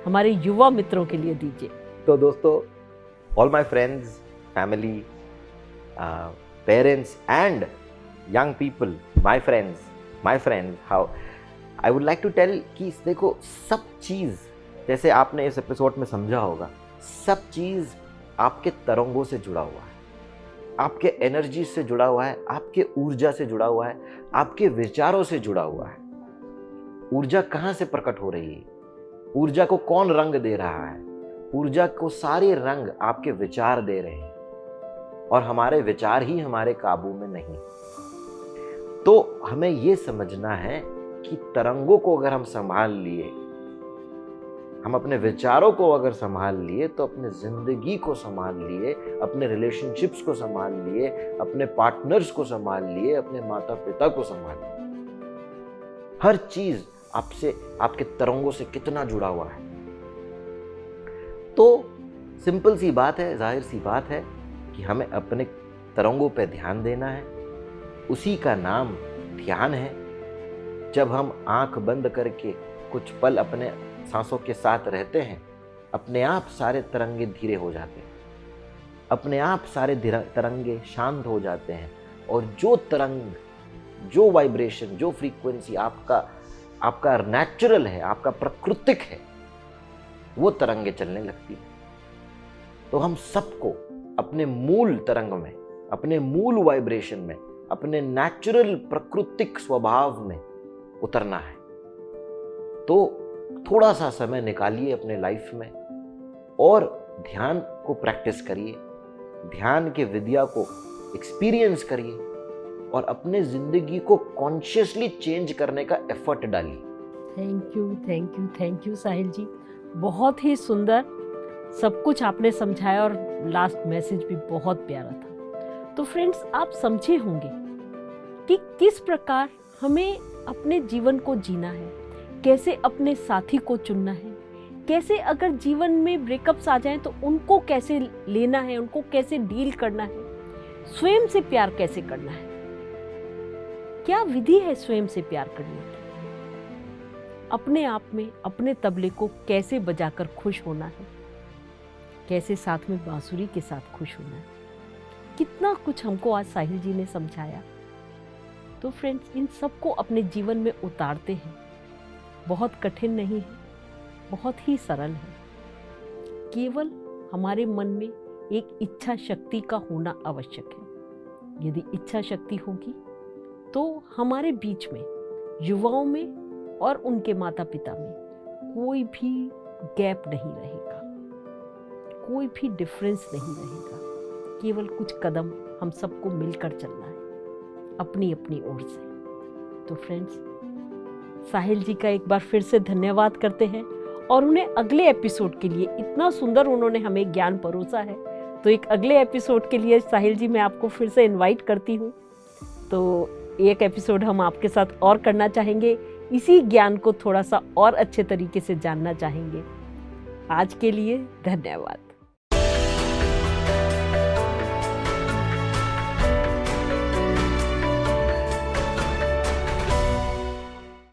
Speaker 1: हमारे युवा मित्रों के लिए दीजिए।
Speaker 2: तो दोस्तों, all my friends, family, parents and young people, my friends, how I would like to tell कि देखो, सब चीज़ जैसे आपने इस एपिसोड में समझा होगा, सब चीज़ आपके तरंगों से जुड़ा हुआ है, आपके एनर्जी से जुड़ा हुआ है, आपके ऊर्जा से जुड़ा हुआ है, आपके विचारों से जुड़ा हुआ है। ऊर्जा कहाँ से प्रकट हो रही है, ऊर्जा को कौन रंग दे रहा है? ऊर्जा को सारे रंग आपके विचार दे रहे हैं, और हमारे विचार ही हमारे काबू में नहीं। तो हमें ये समझना है कि तरंगों को अगर हम संभाल लिए, हम अपने विचारों को अगर संभाल लिए, तो अपने जिंदगी को संभाल लिए, अपने रिलेशनशिप्स को संभाल लिए, अपने पार्टनर्स को संभाल लिए, अपने माता पिता को संभाल लिए। हर चीज आपसे, आपके तरंगों से कितना जुड़ा हुआ है। तो सिंपल सी बात है, जाहिर सी बात है कि हमें अपने तरंगों पे ध्यान देना है। उसी का नाम ध्यान है। जब हम आंख बंद करके कुछ पल अपने सांसों के साथ रहते हैं, अपने आप सारे तरंगे धीरे हो जाते हैं, अपने आप सारे तरंगे शांत हो जाते हैं, और जो तरंग, जो वाइब्रेशन, जो फ्रीक्वेंसी आपका नेचुरल है, आपका प्राकृतिक है, वो तरंगे चलने लगती है। तो हम सबको अपने मूल तरंग में, अपने मूल वाइब्रेशन में, अपने नेचुरल प्राकृतिक स्वभाव में उतरना है। तो थोड़ा सा समय निकालिए अपने लाइफ में और ध्यान को प्रैक्टिस करिए, ध्यान के विद्या को एक्सपीरियंस करिए और अपने जिंदगी को कॉन्शियसली चेंज करने का एफर्ट डालिए।
Speaker 1: Thank you, thank you, thank you Sahil ji. बहुत ही सुंदर सब कुछ आपने समझाया और लास्ट मैसेज भी बहुत प्यारा था। तो फ्रेंड्स, आप समझे होंगे कि किस प्रकार हमें अपने जीवन को जीना है, कैसे अपने साथी को चुनना है, कैसे अगर जीवन में ब्रेकअप्स आ जाएं तो उनको कैसे लेना है, उनको कैसे डील करना है, स्वयं से प्यार कैसे करना है, क्या विधि है स्वयं से प्यार करने की, अपने आप में अपने तबले को कैसे बजाकर खुश होना है, कैसे साथ में बांसुरी के साथ खुश होना है। कितना कुछ हमको आज साहिल जी ने समझाया। तो फ्रेंड्स, इन सबको अपने जीवन में उतारते हैं। बहुत कठिन नहीं है, बहुत ही सरल है। केवल हमारे मन में एक इच्छा शक्ति का होना आवश्यक है। यदि इच्छा शक्ति होगी तो हमारे बीच में, युवाओं में और उनके माता पिता में कोई भी गैप नहीं रहेगा, कोई भी डिफरेंस नहीं रहेगा। केवल कुछ कदम हम सबको मिलकर चलना है अपनी अपनी ओर से। तो फ्रेंड्स, साहिल जी का एक बार फिर से धन्यवाद करते हैं और उन्हें अगले एपिसोड के लिए, इतना सुंदर उन्होंने हमें ज्ञान परोसा है, तो एक अगले एपिसोड के लिए साहिल जी मैं आपको फिर से इनवाइट करती हूँ। तो एक एपिसोड हम आपके साथ और करना चाहेंगे, इसी ज्ञान को थोड़ा सा और अच्छे तरीके से जानना चाहेंगे। आज के लिए धन्यवाद।